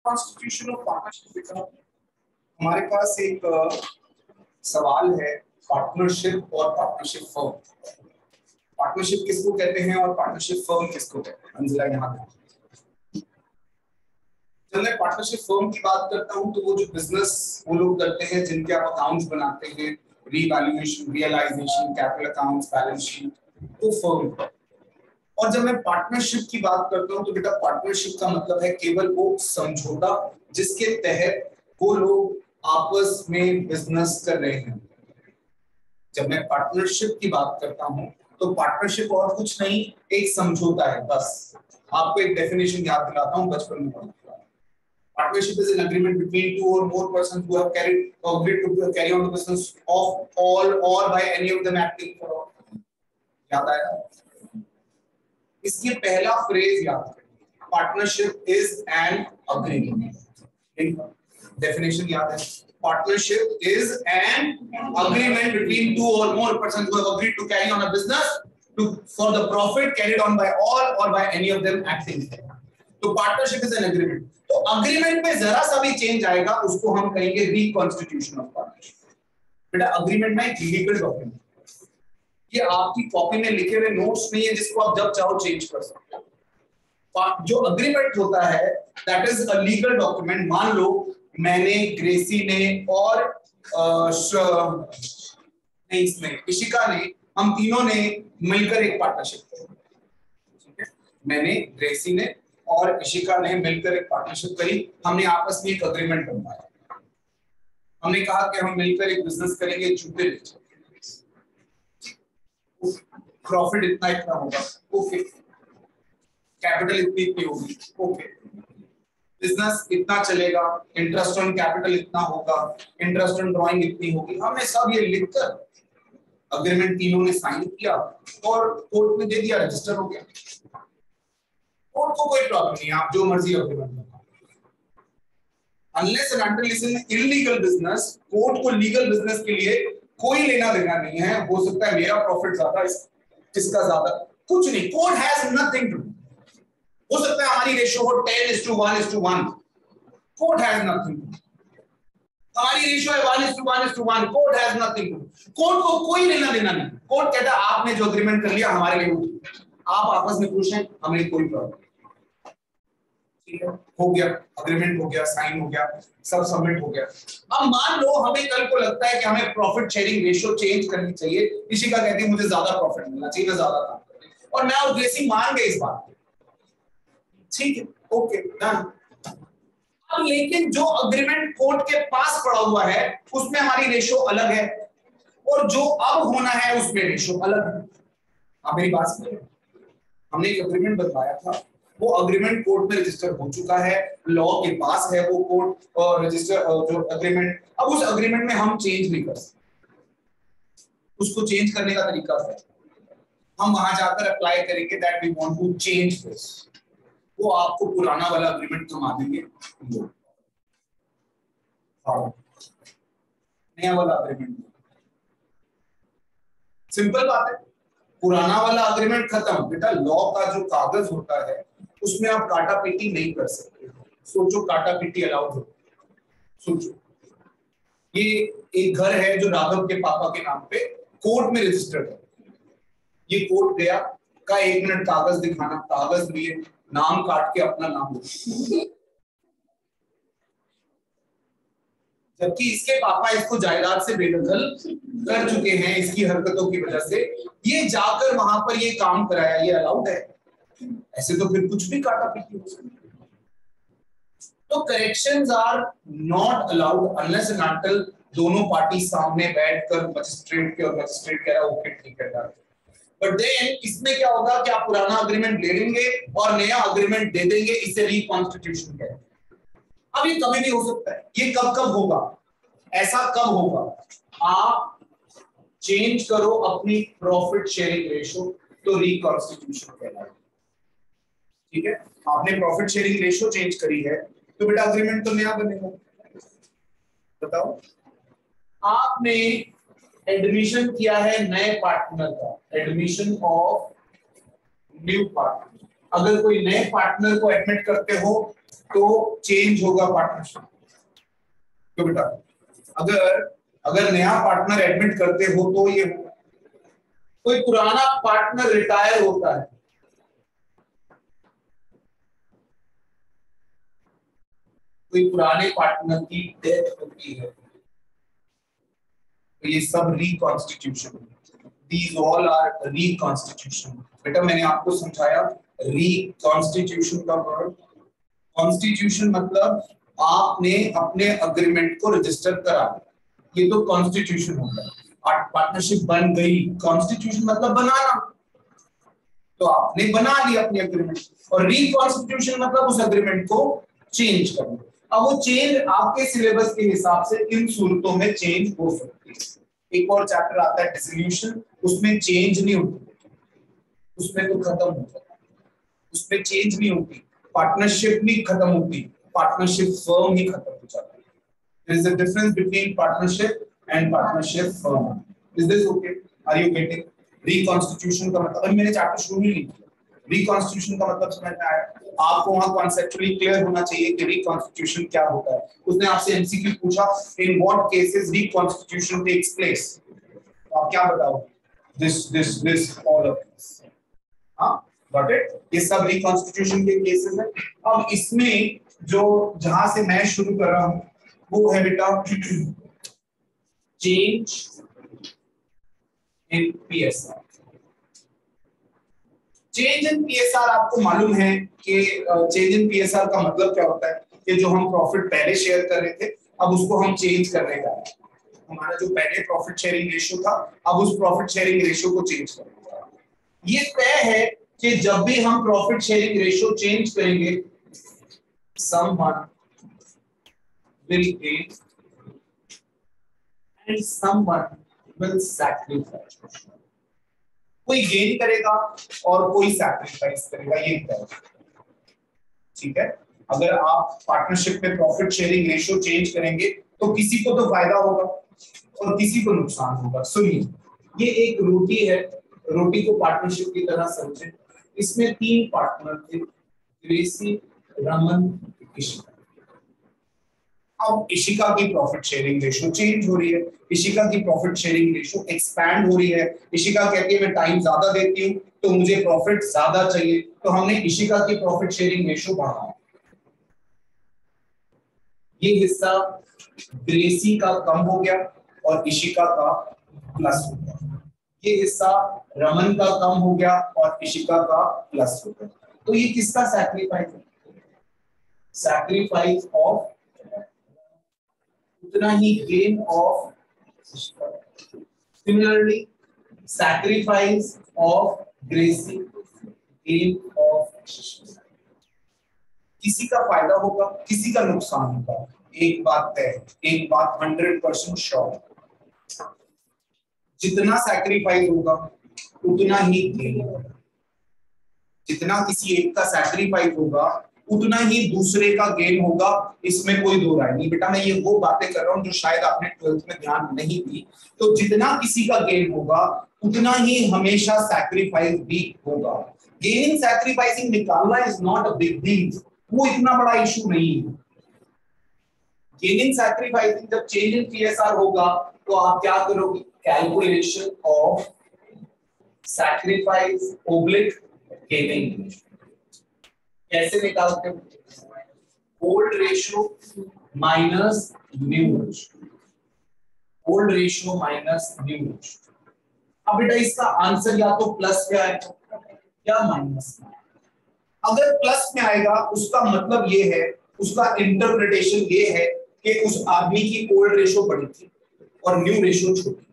Constitution of partnership. हमारे पास एक सवाल है पार्टनरशिप और पार्टनरशिप फर्म। पार्टनरशिप किसको कहते हैं और पार्टनरशिप फर्म किसको कहते हैं? अंजला यहाँ जब मैं पार्टनरशिप फर्म की बात करता हूँ तो वो जो बिजनेस वो लोग करते हैं जिनके आप अकाउंट्स बनाते हैं, revaluation, realisation, capital accounts, balance sheet, तो फर्म। और जब मैं पार्टनरशिप की बात करता हूँ तो बेटा पार्टनरशिप का मतलब है केवल वो समझौता जिसके तहत वो लोग आपस में बिजनेस कर रहे हैं। जब मैं पार्टनरशिप की बात करता हूँ तो पार्टनरशिप और कुछ नहीं, एक समझौता है। बस आपको एक डेफिनेशन याद दिलाता हूँ, बचपन में पढ़ा। Partnership is an agreement between two or more persons who have agreed to carry on the business of all or by any of them acting for all. याद आया? इसकी पहला फ्रेज याद करें, partnership is an agreement. Definition याद है, partnership is an agreement between two or more persons who have agreed to carry on a business for the profit carried on by all or by any of them acting. तो partnership is an agreement. तो agreement में जरा सा भी change आएगा उसको हम कहेंगे रिकॉन्स्टिट्यूशन ऑफ पार्टनरशिप। बेटा अग्रीमेंट में एक लीगल डॉक्यूमेंट, ये आपकी कॉपी में लिखे हुए नोट्स नहीं है जिसको आप जब चाहो चेंज कर सकते हो। जो अग्रीमेंट होता है that is a legal document. मान लो मैंने, ग्रेसी ने और इसमें इशिका ने, हम तीनों ने मिलकर एक पार्टनरशिप करी। ठीक है, मैंने, ग्रेसी ने और इशिका ने मिलकर एक पार्टनरशिप करी। हमने आपस में एक अग्रीमेंट बनवाया। हमने कहा कि हम मिलकर एक बिजनेस करेंगे, जूते बेचेंगे, प्रॉफिट इतना इतना होगा, ओके, कैपिटल इतनी इतनी होगी, ओके, बिजनेस इतना चलेगा, इंटरेस्ट ऑन कैपिटल इतना होगा, इंटरेस्ट ऑन ड्राइंग इतनी होगी। हमने सब ये लिखकर अग्रीमेंट तीनों ने साइन किया और कोर्ट में दे दिया, रजिस्टर हो गया। कोर्ट को कोई प्रॉब्लम नहीं, आप जो मर्जी अग्रीमेंट बनाओ। Unless and until it's an illegal business, court को लीगल बिजनेस के लिए कोई लेना देना नहीं है। हो सकता है मेरा प्रॉफिट ज्यादा, इसका ज्यादा, कुछ नहीं। Court has nothing to do. हो सकता है हमारी रेशियो हो 10:1:1, court has nothing to do. हमारी रेशियो है 1:1:1, court has nothing to do. Court को कोई लेना देना नहीं। कोर्ट कहता है आपने जो एग्रीमेंट कर लिया हमारे लिए, आप आपस में खुश हैं, हमें कोई प्रॉब्लम। ठीक है, हो गया, अग्रीमेंट हो गया, साइन हो गया, सब सबमिट हो गया। अब मान लो हमें कल को लगता है कि हमें प्रॉफिट शेयरिंग रेशियो चेंज करनी चाहिए। इशिका कहती है मुझे ज्यादा प्रॉफिट मिलना चाहिए, मैं ज्यादा काम करूं, और मैं और ग्रेसी मान गए इस बात पे। ठीक है, ओके, डन। अब लेकिन जो अग्रीमेंट कोर्ट के पास पड़ा हुआ है उसमें हमारी रेशियो अलग है और जो अब होना है उसमें रेशियो अलग है। आप मेरी बात समझ रहे हो? हमने एक अग्रीमेंट बनवाया था, वो अग्रीमेंट कोर्ट में रजिस्टर हो चुका है, लॉ के पास है वो कोर्ट और रजिस्टर जो अग्रीमेंट। अब उस अग्रीमेंट में हम चेंज नहीं कर सकते। उसको चेंज करने का तरीका है, हम वहां जाकर अप्लाई करेंगे that we want to change this. वो आपको पुराना वाला अग्रीमेंट थमा देंगे, नया वाला अग्रीमेंट। सिंपल बात है, पुराना वाला अग्रीमेंट खत्म। बेटा लॉ का जो कागज होता है उसमें आप काटा पीटी नहीं कर सकते। सोचो काटा पीटी अलाउड हो? सोचो, ये एक घर है जो राघव के पापा के नाम पे कोर्ट में रजिस्टर्ड है। ये कोर्ट गया, का 1 मिनट कागज दिखाना, कागज लिए, नाम काट के अपना नाम, जबकि इसके पापा इसको जायदाद से बेदखल कर चुके हैं इसकी हरकतों की वजह से। ये जाकर वहां पर ये काम कराया, ये अलाउड है? ऐसे तो फिर कुछ भी काटा पीटी हो सकती है। तो corrections are not allowed unless and until दोनों पार्टी सामने बैठकर मजिस्ट्रेट के, और मजिस्ट्रेट कह रहा है ओके ठीक है डन। बट देन इसमें क्या होगा कि आप पुराना अग्रीमेंट ले लेंगे और नया अग्रीमेंट दे देंगे, इसे रिकॉन्स्टिट्यूशन कहते हैं। अब ये कभी भी हो सकता है। ये कब कब होगा? ऐसा कब होगा? आप चेंज करो अपनी प्रॉफिट शेयरिंग रेशियो तो रिकॉन्स्टिट्यूशन कहलाएगा। ठीक है, आपने प्रॉफिट शेयरिंग रेशियो चेंज करी है तो बेटा अग्रीमेंट तो नया बनेगा। बताओ, आपने एडमिशन किया है नए पार्टनर का, एडमिशन ऑफ न्यू पार्टनर। अगर कोई नए पार्टनर को एडमिट करते हो तो चेंज होगा पार्टनरशिप। क्यों बेटा? अगर नया पार्टनर एडमिट करते हो तो ये होगा। कोई पुराना पार्टनर रिटायर होता है, कोई पुराने पार्टनर की डेथ होती है, तो ये सब reconstitution. These all are reconstitution. बेटा मैंने आपको समझाया रिकॉन्स्टिट्यूशन का वर्ड। कॉन्स्टिट्यूशन मतलब आपने अपने अग्रीमेंट को रजिस्टर करा, ये तो कॉन्स्टिट्यूशन होता है। पार्टनरशिप बन गई, कॉन्स्टिट्यूशन मतलब बनाना, तो आपने बना लिया अपने अग्रीमेंट। और रिकॉन्स्टिट्यूशन मतलब उस अग्रीमेंट को चेंज करना। अब वो चेंज आपके सिलेबस के हिसाब से इन सूरतों में चेंज हो सकती है। एक और चैप्टर आता है डिसोल्यूशन, उसमें चेंज नहीं होती, उसमें तो खत्म हो जाता है, उसमें चेंज नहीं होती, पार्टनरशिप नहीं खत्म होती, पार्टनरशिप फर्म ही खत्म हो जाती है। There is a difference between partnership and partnership firm. Is this okay? Are you getting? Reconstitution का मतलब, अभी मैंने चैप्टर शुरू ही नहीं किया। Reconstitution का मतलब समझ में आया? आपको वहाँ कॉन्सेप्चुअली क्लियर होना चाहिए कि reconstitution क्या होता है। उसने आपसे MCQ पूछा, in what cases reconstitution takes place? तो आप क्या बताओगे? This, all of this. हाँ, got it? ये सब reconstitution के केसेस हैं। अब इसमें जो जहां से मैं शुरू कर रहा हूँ वो है बेटा change in PSR. Change in PSR आपको मालूम है कि चेंज इन पीएसआर का मतलब क्या होता है कि जो हम प्रॉफिट पहले शेयर कर रहे थे अब उसको हम चेंज करने जा रहे हैं। हमारा जो पहले प्रॉफिट शेयरिंग रेशियो था अब उस प्रॉफिट शेयरिंग रेशियो को चेंज करने जा रहे हैं। ये तय है कि जब भी हम प्रॉफिट शेयरिंग रेशियो चेंज करेंगे someone will gain and someone will sacrifice. कोई गेन करेगा और कोई सैक्रिफाइस करेगा, ये तय। ठीक है, अगर आप पार्टनरशिप में प्रॉफिट शेयरिंग रेशियो चेंज करेंगे तो किसी को तो फायदा होगा और किसी को नुकसान होगा। सुनिए, ये एक रोटी है, रोटी को पार्टनरशिप की तरह समझें। इसमें 3 पार्टनर थे, ग्रेसी, रमन, इशिका। अब इशिका की प्रॉफिट शेयरिंग रेशियो चेंज हो रही है, इशिका की प्रॉफिट शेयरिंग रेशियो एक्सपैंड हो रही है। इशिका कहती है मैं टाइम ज्यादा देती हूँ तो मुझे प्रॉफिट ज्यादा चाहिए, तो हमने इशिका की प्रॉफिट शेयरिंग रेशियो बढ़ाया। ये हिस्सा ग्रेसी का कम हो गया और इशिका का प्लस हो गया। ये हिस्सा रमन का कम हो गया और इशिका का प्लस हो गया। तो ये किसका सैक्रिफाइस है? सैक्रिफाइस ऑफ उतना ही gain of. Similarly sacrifice of Gracy, gain of. किसी का फायदा होगा किसी का नुकसान होगा, एक बात तय, एक बात 100% श्योर, जितना सैक्रिफाइस होगा उतना ही गेन होगा। जितना किसी एक का सैक्रिफाइस होगा उतना ही दूसरे का गेन होगा, इसमें कोई दो राय नहीं। बेटा मैं ये वो बातें कर रहा हूं जो शायद आपने 12th में ध्यान नहीं दी। तो जितना किसी का गेन होगा उतना ही हमेशा सैक्रिफाइस भी होगा। गेनिंग सैक्रिफाइसिंग निकालना is not a big deal, वो इतना बड़ा इशू नहीं है। गेनिंग सैक्रिफाइसिंग जब चेंज इन पीएसआर होगा तो आप क्या करोगे? Calculation of sacrifice oblique gaining. कैसे निकालते हो? Old ratio minus new ratio, old ratio minus new ratio. अब बेटा इसका आंसर या तो प्लस में आएगा या माइनस में। अगर प्लस में आएगा उसका मतलब ये है, उसका इंटरप्रिटेशन ये है कि उस आदमी की ओल्ड रेशियो बड़ी थी और न्यू रेशियो छोटी।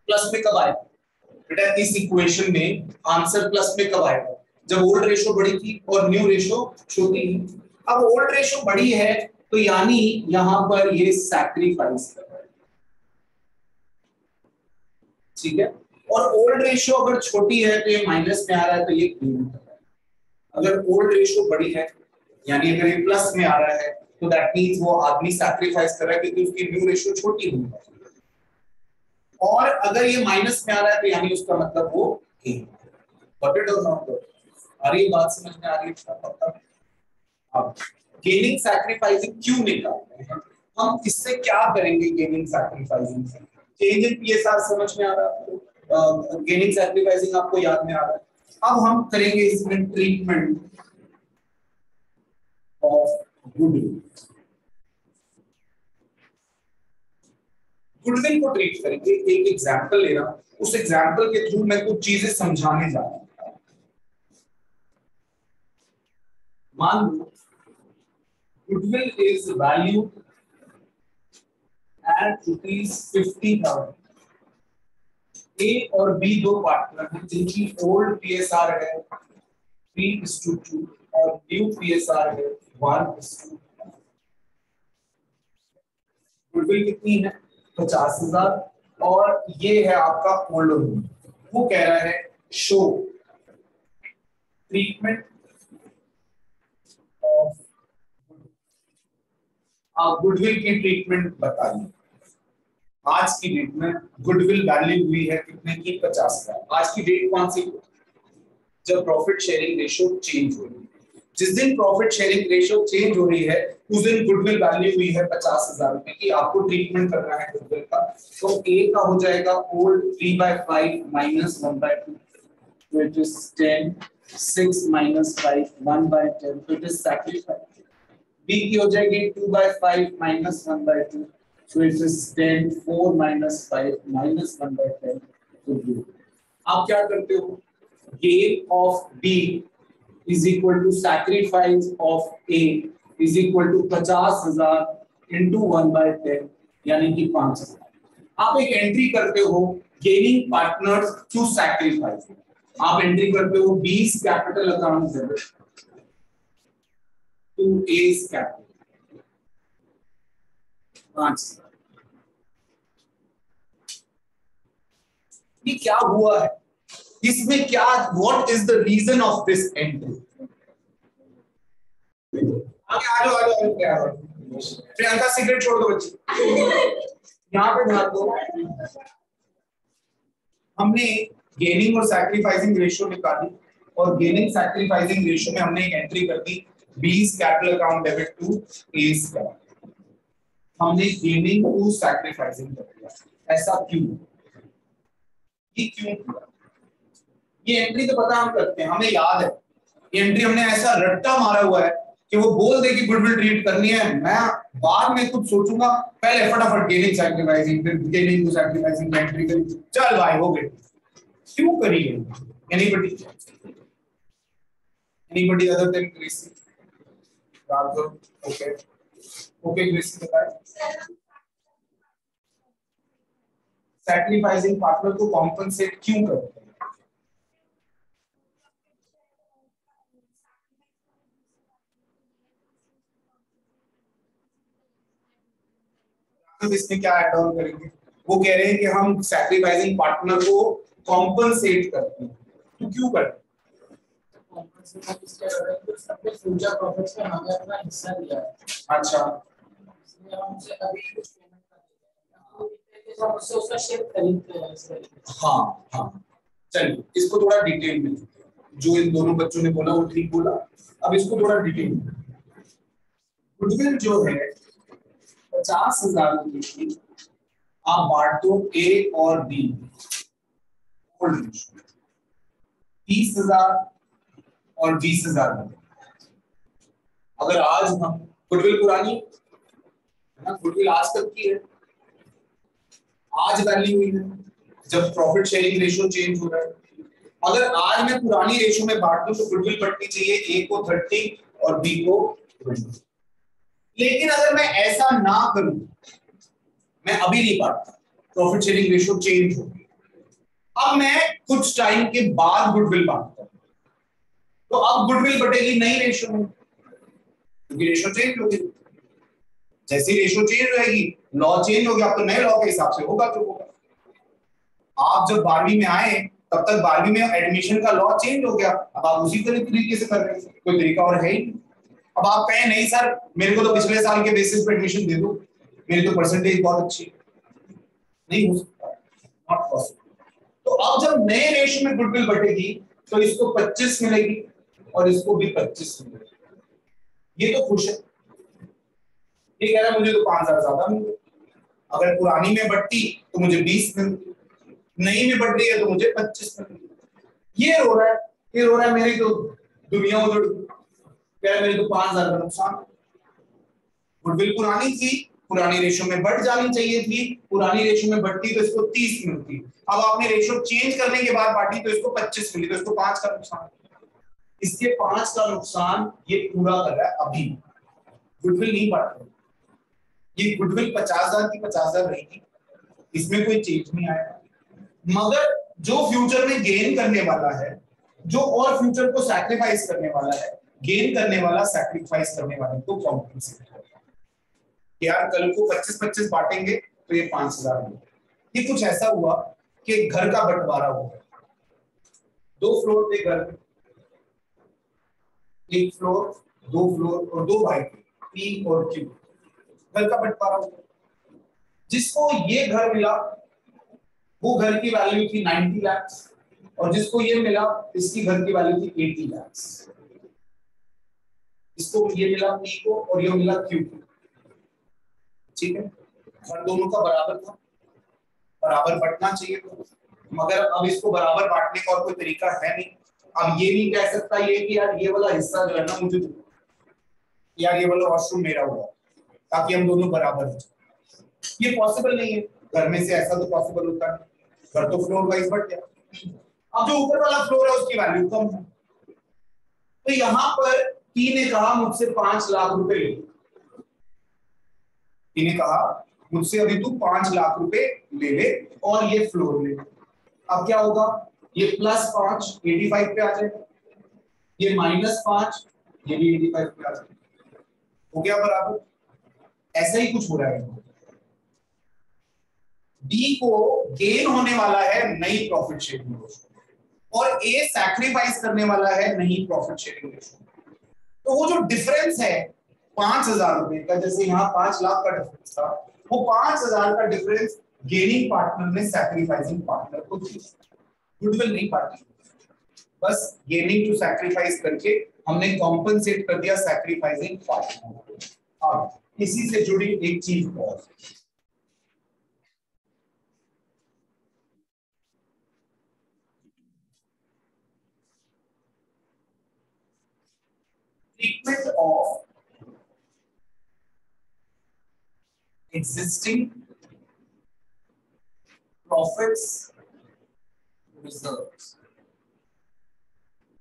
प्लस में कब आएगा बेटा? इस इक्वेशन में आंसर प्लस में कब आएगा? जब ओल्ड रेशियो बड़ी थी और न्यू रेशियो छोटी थी। अब ओल्ड रेशियो बड़ी है तो यानी यहां पर ये सैक्रिफाइस कर रहा है, ठीक है। और ओल्ड रेशियो अगर छोटी है तो ये माइनस में आ रहा है, तो ये गेन कर रहा है। अगर ओल्ड रेशियो बड़ी है यानी अगर ये प्लस में आ रहा है तो दैट मींस वो आदमी सैक्रिफाइस कर रहा है क्योंकि उसकी न्यू रेशियो छोटी हुई है। और अगर ये माइनस में आ रहा है तो यानी उसका मतलब वो गेन। गॉट इट और नॉट? आ रही बात समझ में आ रही है? अब गेनिंग सैक्रिफाइसिंग क्यों निकालते हैं, हम इससे क्या करेंगे गेनिंग सैक्रिफाइसिंग से? चेंज इन पीएसआर समझ में आ रहा है, गेनिंग सैक्रिफाइसिंग आपको याद में आ रहा है। अब हम करेंगे इसमें ट्रीटमेंट ऑफ गुडविल। गुडविल को ट्रीट करेंगे, एक एग्जांपल ले रहा हूं, उस एग्जांपल के थ्रू मैं कुछ चीजें समझाने जा रहा हूं। मान लो goodwill is valued at ₹50,000। ए और बी दो पार्टनर हैं जिनकी ओल्ड पीएसआर है 3:2 और न्यू पीएसआर है 1:2। गुडविल कितनी है 50,000 और ये है आपका ओल्ड लोन। वो कह रहा है शो ट्रीटमेंट ऑफ गुडविल की ट्रीटमेंट बताइए। आज की डेट में गुडविल वैल्यू हुई है कितने की 50,000। आज की डेट कौन सी, जब प्रॉफिट शेयरिंग रेशियो चेंज हो रही है। जिस दिन प्रॉफिट शेयरिंग रेशियो चेंज हो रही है उस दिन गुडविल वैल्यू हुई है 50,000 रुपए की। आपको ट्रीटमेंट करना है गुडविल का, तो ए का हो जाएगा ओल्ड 3/5 - 1/2, तो इट इज 10, 6 - 5 1/10, तो इट इज सैक्रिफाइस। बी की हो जाएगी 2/5 - 1/2, so it is 10, 4 - 5 - 1/10, तो 0। आप क्या करते हो, gain of B is equal to sacrifice of A is equal to 50,000 into 1/10 यानी कि 5,000। आप एक एंट्री करते हो gaining partners to sacrifice, आप एंट्री करते हो B's capital account debit to A's capital 5,000। ये क्या हुआ है इसमें, क्या what is the reason of this entry? आगे आ जाओ क्या है, प्रियंका सिगरेट छोड़ दो बच्ची, यहाँ पे ध्यान दो। हमने गेनिंग और सैक्रिफाइसिंग रेशियो निकाली और गेनिंग सैक्रिफाइसिंग रेशियो में हमने एक एंट्री कर दी B's capital account debit to A's capital. हमने गेनिंग टू सैक्रिफाइसिंग कर दिया। ऐसा क्यों, ये क्यों हुआ? ये एंट्री तो पता हम करते हैं, हमें याद है ये एंट्री हमने ऐसा रट्टा मारा हुआ है कि वो बोल दे कि गुडविल ट्रीट करनी है, मैं बाद में कुछ सोचूंगा, पहले फटाफट गेनिंग सैक्रिफाइसिंग फिर गेनिंग टू सैक्रिफाइसिंग एंट्री करी, चल भाई हो गई। क्यों करी है? Anybody other than Gracy? Okay okay Gracy बताइए। सैक्रिफाइसिंग पार्टनर को कॉम्पनसेट क्यों करते हैं? तो इसमें क्या ऐड ऑन करेंगे, वो कह रहे हैं कि हम सैक्रिफाइसिंग पार्टनर को कॉम्पनसेट करते हैं। तो क्यों करते हैं? फ्यूचर प्रॉफिट्स में हमें अपना हिस्सा दिया है। अच्छा, इसलिए हम उसे अभी कुछ पेमेंट कर देते हैं, हम उससे उसका शेयर खरीदते हैं। हाँ हाँ, चलिए इसको थोड़ा डिटेल में, जो इन दोनों बच्चों ने बोला वो ठीक बोला, अब इसको थोड़ा डिटेल में। गुडविल जो है 50,000 रुपए की आप बांट दो ए और बी, 30,000 और 20,000। अगर आज हम गुडविल पुरानी है ना, गुडविल आज तक की है, आज वैल्यू हुई है जब प्रॉफिट शेयरिंग रेशियो चेंज हो रहा है। अगर आज मैं पुरानी रेशियो में बांट दूं तो गुडविल बढ़नी चाहिए ए को 30 और बी को 20। लेकिन अगर मैं ऐसा ना करूं, मैं अभी नहीं बांटता, प्रॉफिट शेयरिंग रेशियो चेंज हो गई, अब मैं कुछ टाइम के बाद गुडविल बांटता हूं, तो अब गुडविल बढ़ेगी नई रेशियो में, क्योंकि रेशियो चेंज हो गई। जैसे रेशियो चेंज होगी लॉ चेंज हो गया, अब तो नए लॉ के हिसाब से होगा जो होगा। आप जब 12वीं में आए तब तक 12वीं में एडमिशन का लॉ चेंज हो गया, अब आप उसी तरीके से कर रहे हैं, कोई तरीका और है ही नहीं। अब आप कहें नहीं सर मेरे को तो पिछले साल के बेसिस पे एडमिशन दे दो, मेरी तो परसेंटेज बहुत अच्छी है, नहीं हो सकता, नॉट पॉसिबल। तो अब जब नए रेशियो में गुडविल बढ़ेगी तो इसको 25 मिलेगी और इसको भी 25 मिलेगी। ये तो खुश है, ये कह रहा है मुझे तो 5,000 ज्यादा मिल, अगर पुरानी में बढ़ती तो मुझे 20 मिलती, नई में बढ़ रही है तो मुझे 25 मिलती। ये रो रहा है, ये रो रहा है मेरी तो दुनिया उधड़, कह रहा है मेरे तो 5,000 का नुकसान। गुडविल पुरानी थी, पुरानी रेशो में बढ़ जानी चाहिए थी, पुरानी रेशो में बढ़ती तो इसको 30 मिलती, अब आपने रेशो चेंज करने के बाद बांटी तो इसको 25 मिली, तो इसको 5 का नुकसान, इसके 5 का नुकसान ये पूरा कर रहा है अभी, गुडविल नहीं बढ़ रही। ये गुडविल 50,000 की 50,000 रहेगी, इसमें कोई चेंज नहीं आएगा, मगर जो फ्यूचर में गेन करने वाला है, जो और फ्यूचर को सैक्रिफाइस करने वाला है, गेन करने वाला सैक्रिफाइस करने वाले को कॉम्पेंसेट करेगा। यार कल को 25-25 बांटेंगे तो ये 5,000 मिलेगा। ये कुछ ऐसा हुआ कि घर का बंटवारा हुआ, 2 फ्लोर थे घर में, 1 फ्लोर 2 फ्लोर और 2 भाई थे, पी और क्यू, घर का बंटवारा हुआ। जिसको ये घर मिला वो घर की वैल्यू थी 90 लाख, और जिसको ये मिला इसकी घर की वैल्यू थी 80 लाख। इसको ये मिला पी को और ये मिला क्यू को, ठीक है, घर दोनों का बराबर था, बराबर बंटना चाहिए था, मगर अब इसको बराबर बांटने का और कोई तरीका है नहीं। अब ये नहीं कह सकता ये कि यार ये वाला हिस्सा जो है ना मुझे दो, यार ये वाला वॉशरूम मेरा हुआ, ताकि हम दोनों बराबर हो। ये पॉसिबल नहीं है, घर में से ऐसा तो पॉसिबल होता है, घर तो फ्लोर वाइज बढ़ गया। अब जो ऊपर वाला फ्लोर है उसकी वैल्यू कम है, तो यहां पर पी ने कहा मुझसे 5 लाख रुपए ले, पी ने कहा मुझसे अभी तू 5 लाख रुपए ले ले और ये फ्लोर ले। अब क्या होगा, ये +5 85 पे आ जाएगा, ये -5 ये भी 85 पे आ जाएगा, हो गया बराबर। ऐसा ही कुछ हो रहा है, बी को गेन होने वाला है नई प्रॉफिट शेयरिंग रेशो और ए सैक्रिफाइस करने वाला है नई प्रॉफिट शेयरिंग रेशो। तो वो जो डिफरेंस है 5,000 रुपए का, जैसे यहाँ 5 लाख का डिफरेंस था, वो 5,000 का डिफरेंस गेनिंग पार्टनर ने सैक्रिफाइसिंग पार्टनर को दिया, गुडविल नहीं पार्टी, बस गेनिंग टू सैक्रिफाइस करके हमने कॉम्पनसेट कर दिया सैक्रिफाइसिंग पार्टनर। अब इसी से जुड़ी एक चीज और, treatment of existing profits reserves।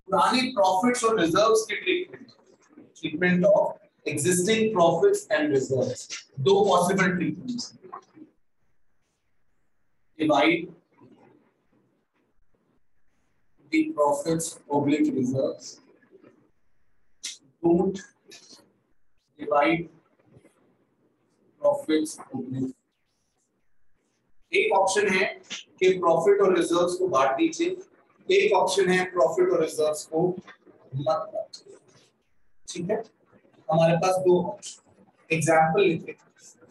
पुरानी प्रॉफिट्स और रिजर्व्स की treatment of existing profits and reserves, 2 possible treatments, divide the profits oblique reserves, don't divide profits oblique. एक ऑप्शन है कि प्रॉफिट और रिजर्व्स को बांट दीजिए, एक ऑप्शन है प्रॉफिट और रिजर्व्स को मत बांटिए, ठीक है। हमारे पास 2 ऑप्शन, एग्जांपल लिखते हैं,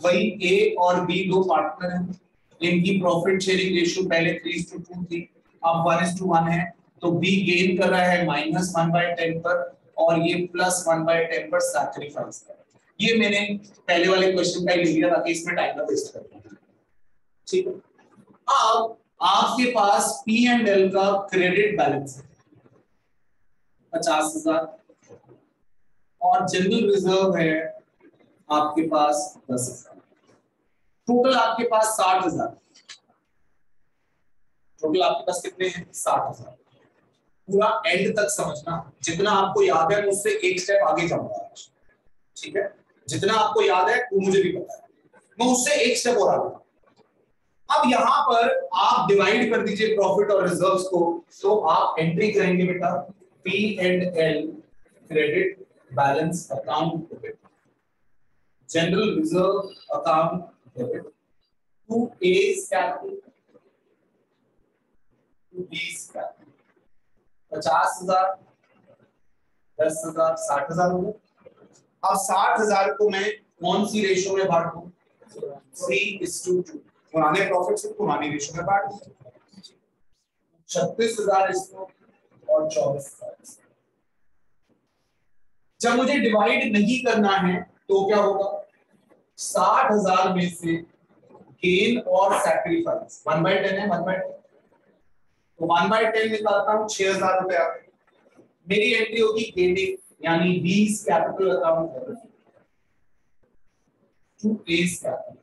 वही ए और बी 2 पार्टनर हैं, इनकी प्रॉफिट शेयरिंग रेशियो पहले 3:2 थी, अब 1:1 है, तो बी गेन कर रहा है -1/10 पर और ये +1/10 पर सैक्रिफाइस कर रहा है। ये मैंने पहले वाले क्वेश्चन का ही ले लिया ताकि इसमें टाइम ना वेस्ट करें, ठीक है। अब आपके पास पी एंड एल का क्रेडिट बैलेंस है 50,000 और जनरल रिजर्व है आपके पास 10,000, टोटल आपके पास 60,000, टोटल आपके पास कितने हैं 60,000। पूरा एंड तक समझना, जितना आपको याद है मुझसे एक स्टेप आगे जाऊंगा, ठीक है, जितना आपको याद है वो मुझे भी पता है, मैं उससे एक स्टेप और आगे। अब यहां पर आप डिवाइड कर दीजिए प्रॉफिट और रिजर्व्स को, तो आप एंट्री करेंगे बेटा P and L credit balance account debit, general reserve account debit, to A's capital to b's capital, 50,000 10,000 60,000 हो गए। अब 60,000 को मैं कौन सी रेशो में बांटूं, 3:2, पुराने प्रॉफिट से पुरानी रेशो में बांट दूं, 36,000 इसको और 24,000। जब मुझे डिवाइड नहीं करना है तो क्या होगा, 60,000 में से गेन और सैक्रिफाइस 1/10 है, 1/10 तो 1/10 निकालता हूं 6,000 रुपया। मेरी एंट्री होगी गेनिंग यानी 20 capital account to place capital.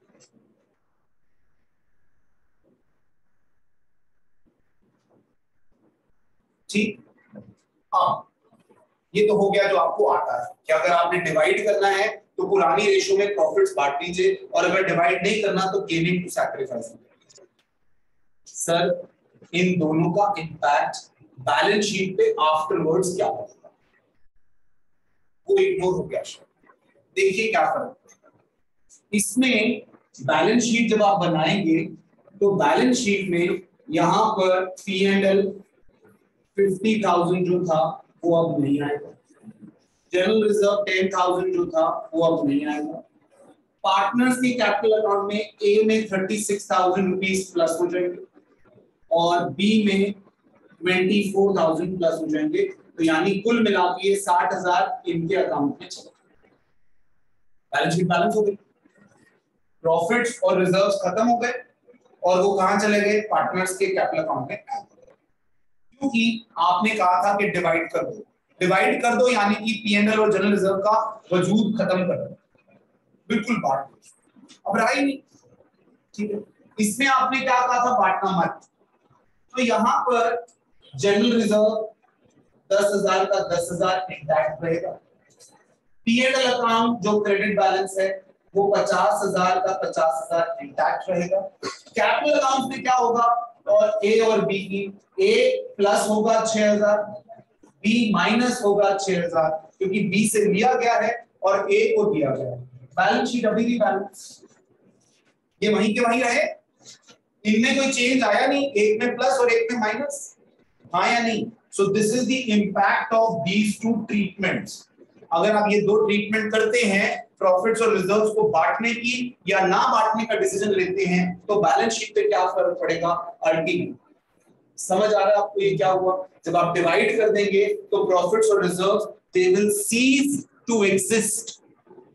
ठीक, हाँ ये तो हो गया जो आपको आता है कि अगर आपने डिवाइड करना है तो पुरानी रेशियो में प्रॉफिट्स बांट लीजिए, और अगर डिवाइड नहीं करना तो गेनिंग टू सैक्रिफाइस। सर इन दोनों का इंपैक्ट बैलेंस शीट पे आफ्टरवर्ड्स क्या होगा, वो इग्नोर हो गया। देखिए क्या फर्क इसमें। बैलेंस शीट जब आप बनाएंगे तो बैलेंस शीट में यहां पर P&L 50,000 जो था वो अब नहीं आएगा, जनरल रिजर्व 10,000 जो था वो अब नहीं आएगा, पार्टनर्स के कैपिटल अकाउंट में ए में 36,000 रुपीस प्लस हो जाएंगे और बी में 24,000 प्लस हो जाएंगे, तो यानी कुल मिला के 60,000 इनके अकाउंट में चले। बैलेंस शीट बैलेंस हो गई, प्रॉफिट्स और रिजर्व्स खत्म हो गए और वो कहां चले गए, पार्टनर्स के कैपिटल अकाउंट में। क्योंकि आपने कहा था कि डिवाइड कर दो, डिवाइड कर दो यानी कि P&L और जनरल रिजर्व का वजूद खत्म कर दो, बिल्कुल बांट दो, अब रहा ही नहीं। ठीक है, इसमें आपने क्या कहा था, बांटना मत, तो यहां पर जनरल रिजर्व 10,000 का 10,000 इंटैक्ट रहेगा, P&L अकाउंट जो क्रेडिट बैलेंस है वो 50,000 का 50,000 इंटैक्ट रहेगा। कैपिटल अकाउंट में क्या होगा, और ए और बी की, ए प्लस होगा 6,000, बी माइनस होगा 6,000, क्योंकि बी से लिया गया है और ए को दिया गया है। बैलेंस शीट अभी भी बैलेंस, ये वहीं के वहीं रहे, इनमें कोई चेंज आया नहीं, एक में प्लस और एक में माइनस, हाँ या नहीं। So this is the impact of these two treatments. अगर आप ये दो ट्रीटमेंट करते हैं, प्रॉफिट्स और रिजर्व्स को बांटने की या ना बांटने का डिसीजन लेते हैं, तो बैलेंस शीट पे क्या फर्क पड़ेगा अल्टीमेटली। समझ आ रहा है आपको ये क्या हुआ, जब आप डिवाइड कर देंगे तो प्रॉफिट्स और reserves they will cease to exist,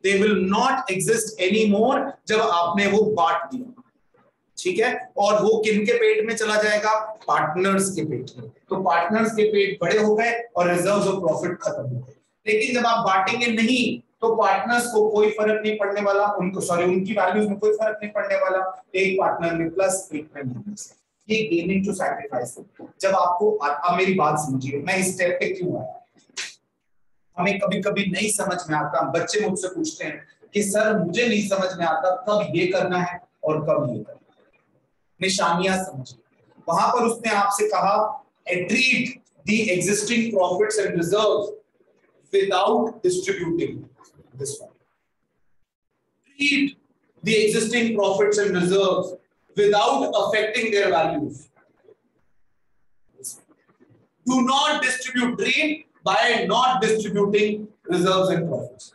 they will not exist anymore जब आपने वो बांट दिया। ठीक है, और वो किनके पेट में चला जाएगा, पार्टनर्स के पेट में, तो पार्टनर्स के पेट बड़े हो गए और रिजर्व्स और प्रॉफिट खत्म हो गए। लेकिन जब आप बांटेंगे नहीं तो पार्टनर्स को कोई फर्क नहीं पड़ने वाला, उनको उनकी वैल्यूज में कोई फर्क नहीं पड़ने वाला, एक पार्टनर में प्लस एक में माइनस, ये गेनिंग टू सैक्रिफाइस। जब आपको, अब मेरी बात समझिए, मैं इस स्टेप पे क्यों आया, हमें कभी कभी नहीं समझ में आता, बच्चे मुझसे पूछते हैं कि सर मुझे नहीं समझ में आता कब ये करना है और कब ये करना है, निशानियां समझिए। वहां पर उसने आपसे कहा treat the existing profits and reserves without distributing this one. Treat the existing profits and reserves without affecting their values. Do not distribute, treat by not distributing reserves and profits.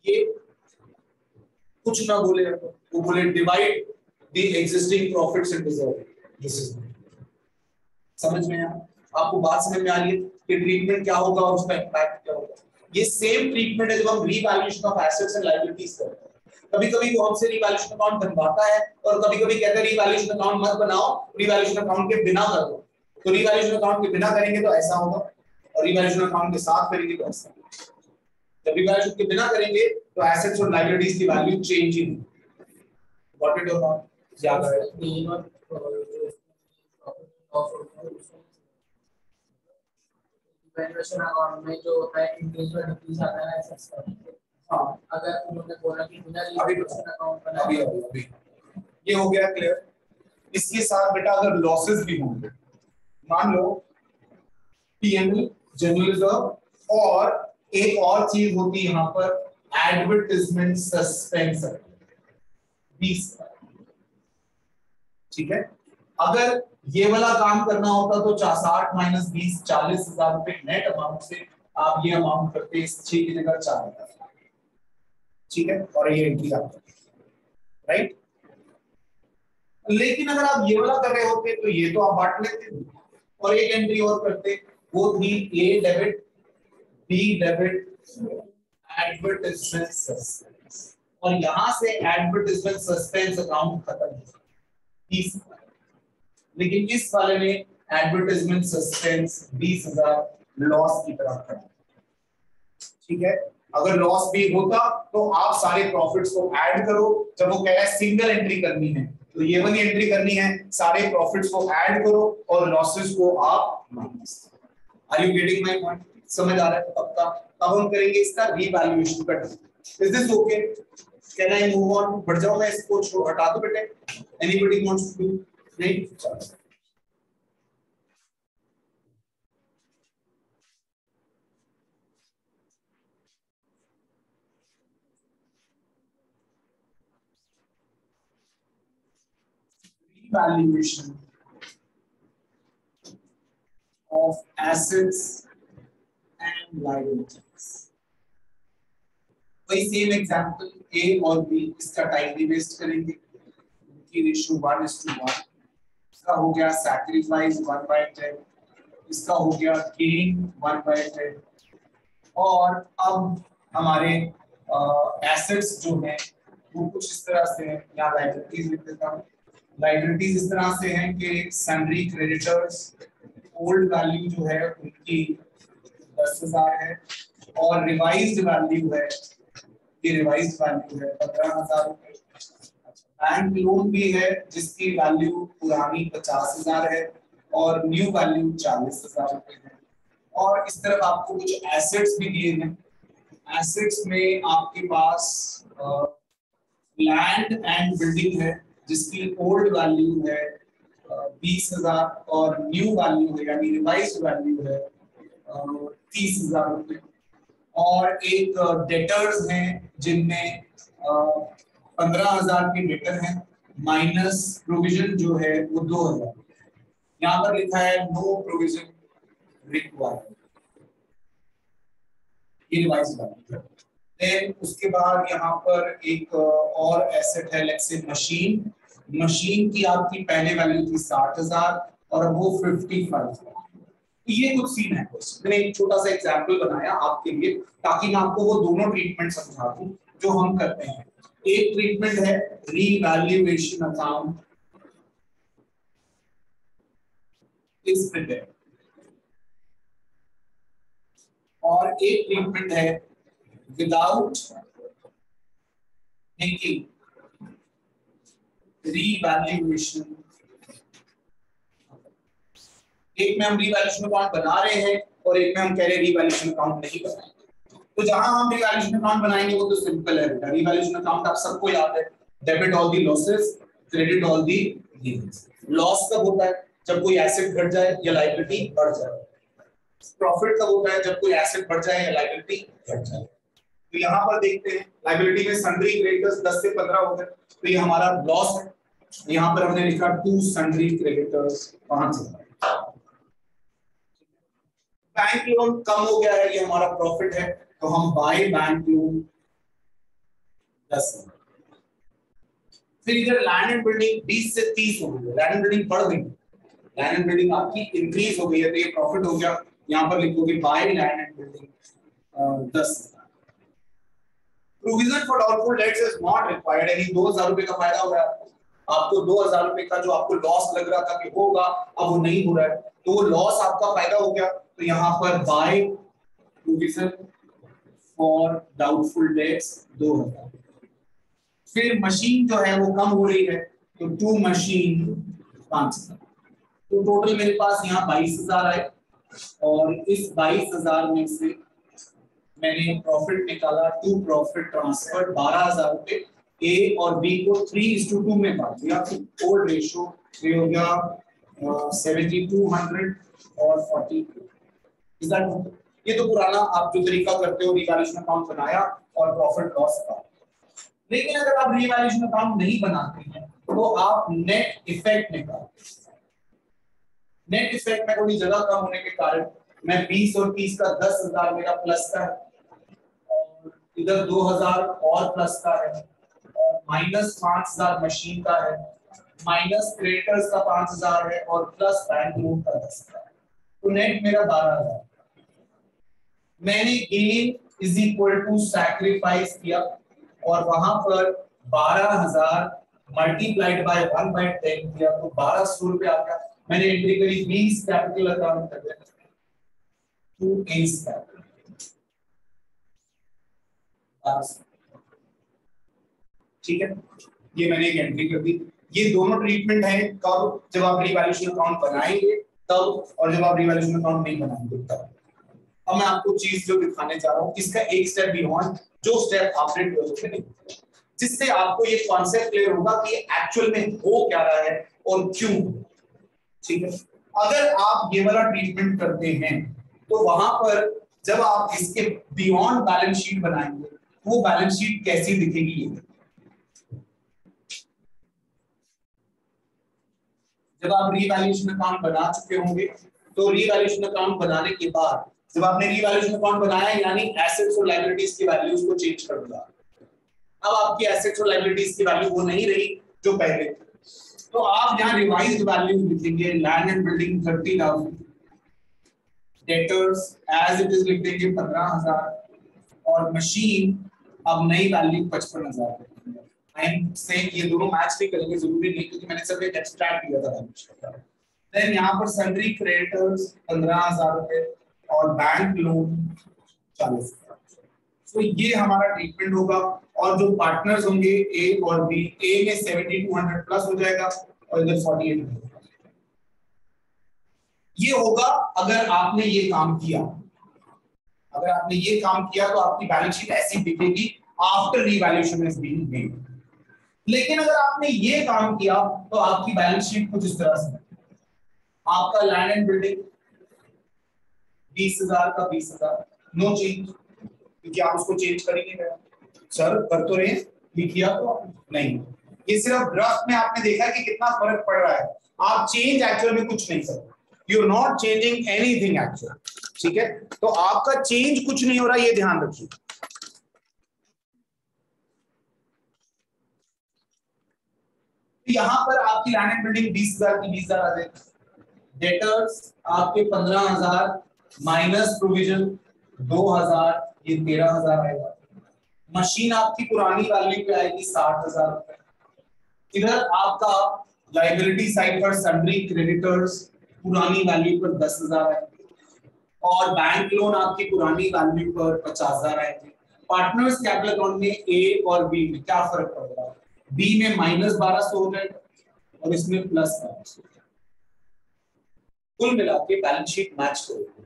ये कुछ ना बोले, वो बोले divide the existing profits and reserves. This is समझ में आया, आपको बात समझ में आ रही है कि ट्रीटमेंट क्या होगा और उसका इंपैक्ट क्या होगा। ये सेम ट्रीटमेंट है जब हम revaluation of assets and liabilities करते हैं। कभी-कभी वो हमसे रीवैल्यूएशन अकाउंट बनवाता है और कभी-कभी कहता है रीवैल्यूएशन अकाउंट मत बनाओ, रीवैल्यूएशन अकाउंट के बिना कर दो। तो रीवैल्यूएशन अकाउंट के बिना करेंगे तो ऐसा होगा और रीवैल्यूएशन अकाउंट के साथ करेंगे तो ऐसा होगा। जब रीवैल्यूएशन के बिना करेंगे तो एसेट्स और लायबिलिटीज की वैल्यू चेंज ही नहीं। गॉट इट और नॉट? याद है वैल्यूएशन अकाउंट में जो होता है इंक्रीज और डिक्रीज आता है एसेट्स का। हां, अगर उन्होंने बोला कि बिना वैल्यूएशन अकाउंट बना अभी ये हो गया क्लियर। इसके साथ बेटा अगर लॉसेस भी होंगे, मान लो P&L, जनरल रिजर्व और एक और चीज होती है यहां पर एडवर्टाइजमेंट सस्पेंस 20। ठीक है, अगर ये वाला काम करना होता तो 60 माइनस 20 40,000 रुपए नेट अमाउंट से आप ये अमाउंट करते, इस 6 की जगह 4,000। ठीक है, और ये एंट्री आपका, राइट। लेकिन अगर आप ये वाला कर रहे होते तो ये तो आप बांट लेते और एक एंट्री और करते, वो थी A debit B debit advertisement suspense. और यहां से एडवर्टाइजमेंट सस्पेंस अकाउंट खत्म हो गया, लेकिन इस वाले में एडवर्टाइजमेंट सस्पेंस 20,000 लॉस की तरफ खड़ा। ठीक है, अगर लॉस भी होता तो आप सारे प्रॉफिट्स को ऐड करो। जब वो कह रहा है सिंगल एंट्री करनी है तो ये वाली एंट्री करनी है, सारे प्रॉफिट्स को ऐड करो और लॉसेस को आप minus. Are you getting my point? समझ आ रहा है पक्का? अब हम करेंगे इसका रीवैल्यूएशन का। Is this okay? Can I move on? बढ़ जाओ, मैं इसको हटा दूं बेटे? Anybody wants to do? नहीं, valuation of assets and liabilities। वही सेम एग्जांपल ए और बी, इसका टाइम भी वेस्ट करेंगे, उनकी रेशियो 1:1। इसका हो गया सैक्रिफाइस 1/10, इसका हो गया गेन 1/10। और अब हमारे एसेट्स जो हैं वो कुछ इस तरह से हैं, यहाँ लायबिलिटीज लिख देता हूँ। लायबिलिटीज इस तरह से हैं कि सन्ड्री क्रेडिटर्स, ओल्ड वैल्यू जो है उनकी 10,000 है और रिवाइज्ड वैल्यू है, ये रिवाइज्ड वैल्यू है 15,000 रुपए। बैंक लोन भी है जिसकी वैल्यू पुरानी 50,000 है और न्यू वैल्यू 40,000 रुपए है। और इस तरफ आपको कुछ एसेट्स भी दिए हैं। एसेट्स में आपके पास लैंड एंड बिल्डिंग है जिसकी ओल्ड वैल्यू है 20,000 और न्यू वैल्यू है यानी रिवाइज्ड वैल्यू है 30,000 रुपए। और एक डेटर्स हैं जिनमें 15,000 के डेटर हैं माइनस प्रोविजन जो है वो 2,000। यहाँ पर लिखा है नो प्रोविजन रिक्वायर्ड, ये रिवाइज्ड वैल्यू है। देन उसके बाद यहाँ पर एक और एसेट है, लेट्स से मशीन। मशीन की आपकी पहले वैल्यू थी 60,000 और अब वो 55,000। तो ये कुछ सीन है। मैंने एक छोटा सा एग्जांपल बनाया आपके लिए ताकि मैं आपको वो दोनों ट्रीटमेंट समझा दूं जो हम करते हैं। एक ट्रीटमेंट है रीवैल्यूएशन अकाउंट इस प्रिपेयर, और एक ट्रीटमेंट है विदाउट मेकिंग रीवैल्यूएशन। एक में हम रीवैल्यूएशन अकाउंट बना रहे हैं और एक में हम कह रहे हैं रीवैल्यूएशन अकाउंट नहीं बनाएंगे। तो जहां हम रीवैल्यूएशन अकाउंट बनाएंगे वो तो सिंपल है बेटा। रीवैल्यूएशन अकाउंट आप सबको याद है, debit all the losses, credit all the gains. Loss कब होता है? जब कोई एसेट घट जाए या लायबिलिटी बढ़ जाए। प्रॉफिट कब होता है? जब कोई एसेट बढ़ जाए या लायबिलिटी घट जाए। तो यहाँ पर देखते हैं लायबिलिटी में सन्ड्री क्रेडिटर्स 10 से 15 हो गए, तो ये हमारा लॉस है। यहाँ पर हमने लिखा to sundry creditors 5,000। Bank loan कम हो गया है, ये हमारा प्रॉफिट है, तो हम बाय बैंक लोन 10,000। फिर इधर लैंड एंड बिल्डिंग 20 से 30 हो गई, लैंड एंड बिल्डिंग बढ़ गई, लैंड एंड बिल्डिंग आपकी इंक्रीज हो गई है, तो ये प्रॉफिट हो गया। यहाँ पर लिखोगे by land and building 10,000। Provision for doubtful debts is not required, यानी 2,000 रुपए का फायदा हो रहा है आपको। 2,000 रुपए का जो आपको लॉस लग रहा था कि होगा, अब वो नहीं हो रहा है, तो वो लॉस आपका फायदा हो गया। तो यहाँ पर by provision for doubtful debts 2,000। फिर मशीन जो है वो कम हो रही है, तो टू मशीन 5,000। तो टोटल मेरे पास यहाँ 22,000 आए और इस 22,000 में से मैंने प्रॉफिट निकाला, टू प्रॉफिट ट्रांसफर 12,000 रुपए। ए और बी को 3:2 में बांट दिया, ओल्ड रेशियो ये हो गया 7200 और 42। Is that? ये तो पुराना आप जो तरीका करते हो, रिवैल्यूएशन अकाउंट बनाया और प्रॉफिट लॉस का। लेकिन अगर आप रिवैल्यूएशन अकाउंट नहीं बनाते हैं तो आप नेट इफेक्ट निकालते। नेट इफेक्ट में थोड़ी जगह कम होने के कारण मैं 20 और 30 का 10,000 मेरा प्लस का है और इधर 2,000 और प्लस का है और माइनस 5,000 मशीन का है, माइनस क्रेडिटर्स का 5,000 है और प्लस बैंक लोन का 10,000 है। तो नेट मेरा 12,000। मैंने gain is equal to sacrifice किया और वहां पर 12,000 मल्टीप्लाइड बाय 1/10 किया तो 1200 रुपए आ गया। मैंने एंट्री करी 20 कैपिटल अकाउंट कर दिया, 2 एस कैपिटल, ठीक है। ये मैंने एक एंट्री कर दी। ये दोनों ट्रीटमेंट है कब, जब आप रिवैल्यूएशन अकाउंट बनाएंगे तब, और जब आप रिवैल्यूएशन अकाउंट नहीं बनाएंगे तब। अब मैं आपको चीज जो दिखाने जा रहा हूं इसका एक स्टेप बियॉन्ड जो स्टेप आपने 12th में नहीं, जिससे आपको ये कॉन्सेप्ट क्लियर होगा कि एक्चुअल में हो क्या रहा है और क्यों, ठीक है। अगर आप ये वाला ट्रीटमेंट करते हैं तो वहां पर जब आप इसके बियॉन्ड बैलेंस शीट बनाएंगे वो बैलेंस शीट कैसी दिखेगी। जब आप रीवैल्यूएशन अकाउंट बना चुके होंगे तो रीवैल्यूएशन अकाउंट बनाने के बाद जब आपने रीवैल्यूएशन अकाउंट बनाया यानी एसेट्स और लायबिलिटीज की वैल्यूज को चेंज कर दिया, अब आपकी एसेट्स और लायबिलिटीज की वैल्यू वो नहीं रही जो पहले, तो आप यहां रिवाइज्ड वैल्यू लिखेंगे। Land and building 30,000, debtors as it is लिख देंगे 15,000 और मशीन अब नई वैल्यू 55,000। आई एम सेइंग ये दोनों मैच नहीं करेंगे, जरूरी नहीं क्योंकि मैंने सिर्फ एक एक्सट्रैक्ट किया था। देन यहां पर सन्ड्री क्रेडिटर्स 15,000 रुपए और बैंक लोन 40,000। तो ये हमारा ट्रीटमेंट होगा और जो पार्टनर्स होंगे ए और बी, ए में 7200 प्लस हो जाएगा और इधर 48। ये होगा अगर आपने ये काम किया, अगर आपने ये काम किया तो आपकी बैलेंस शीट ऐसी दिखेगी after revaluation is being made. लेकिन अगर आपने ये काम किया तो आपकी बैलेंस शीट कुछ इस तरह से, आपका लैंड एंड बिल्डिंग 20,000 का 20,000, नो चेंज क्योंकि आप उसको चेंज कर ही नहीं रहे। सर कर तो रहे लिखिया तो नहीं, ये सिर्फ ग्राफ में आपने देखा कि कितना फर्क पड़ रहा है। आप चेंज एक्चुअल में कुछ नहीं कर, you are not changing anything actual, ठीक है। तो आपका चेंज कुछ नहीं हो रहा, ये ध्यान रखिए। यहां पर आपकी लैंड एंड बिल्डिंग 20,000 की 20,000 आ जाएगी, डेटर्स आपके 15,000 माइनस प्रोविजन 2,000, ये 13,000 आएगा। मशीन आपकी पुरानी वैल्यू पे आएगी 60,000 रुपए। इधर आपका लाइबिलिटी साइड पर सन्ड्री क्रेडिटर्स पुरानी वैल्यू पर 10,000 आएगी और बैंक लोन आपकी पुरानी वैल्यू पर 50,000 आएगी। पार्टनर्स कैपिटल अकाउंट में ए और बी में क्या फर्क पड़ रहा है, बी में -1200 हो जाएगा और इसमें +1200। कुल मिला के बैलेंस शीट मैच करेगी,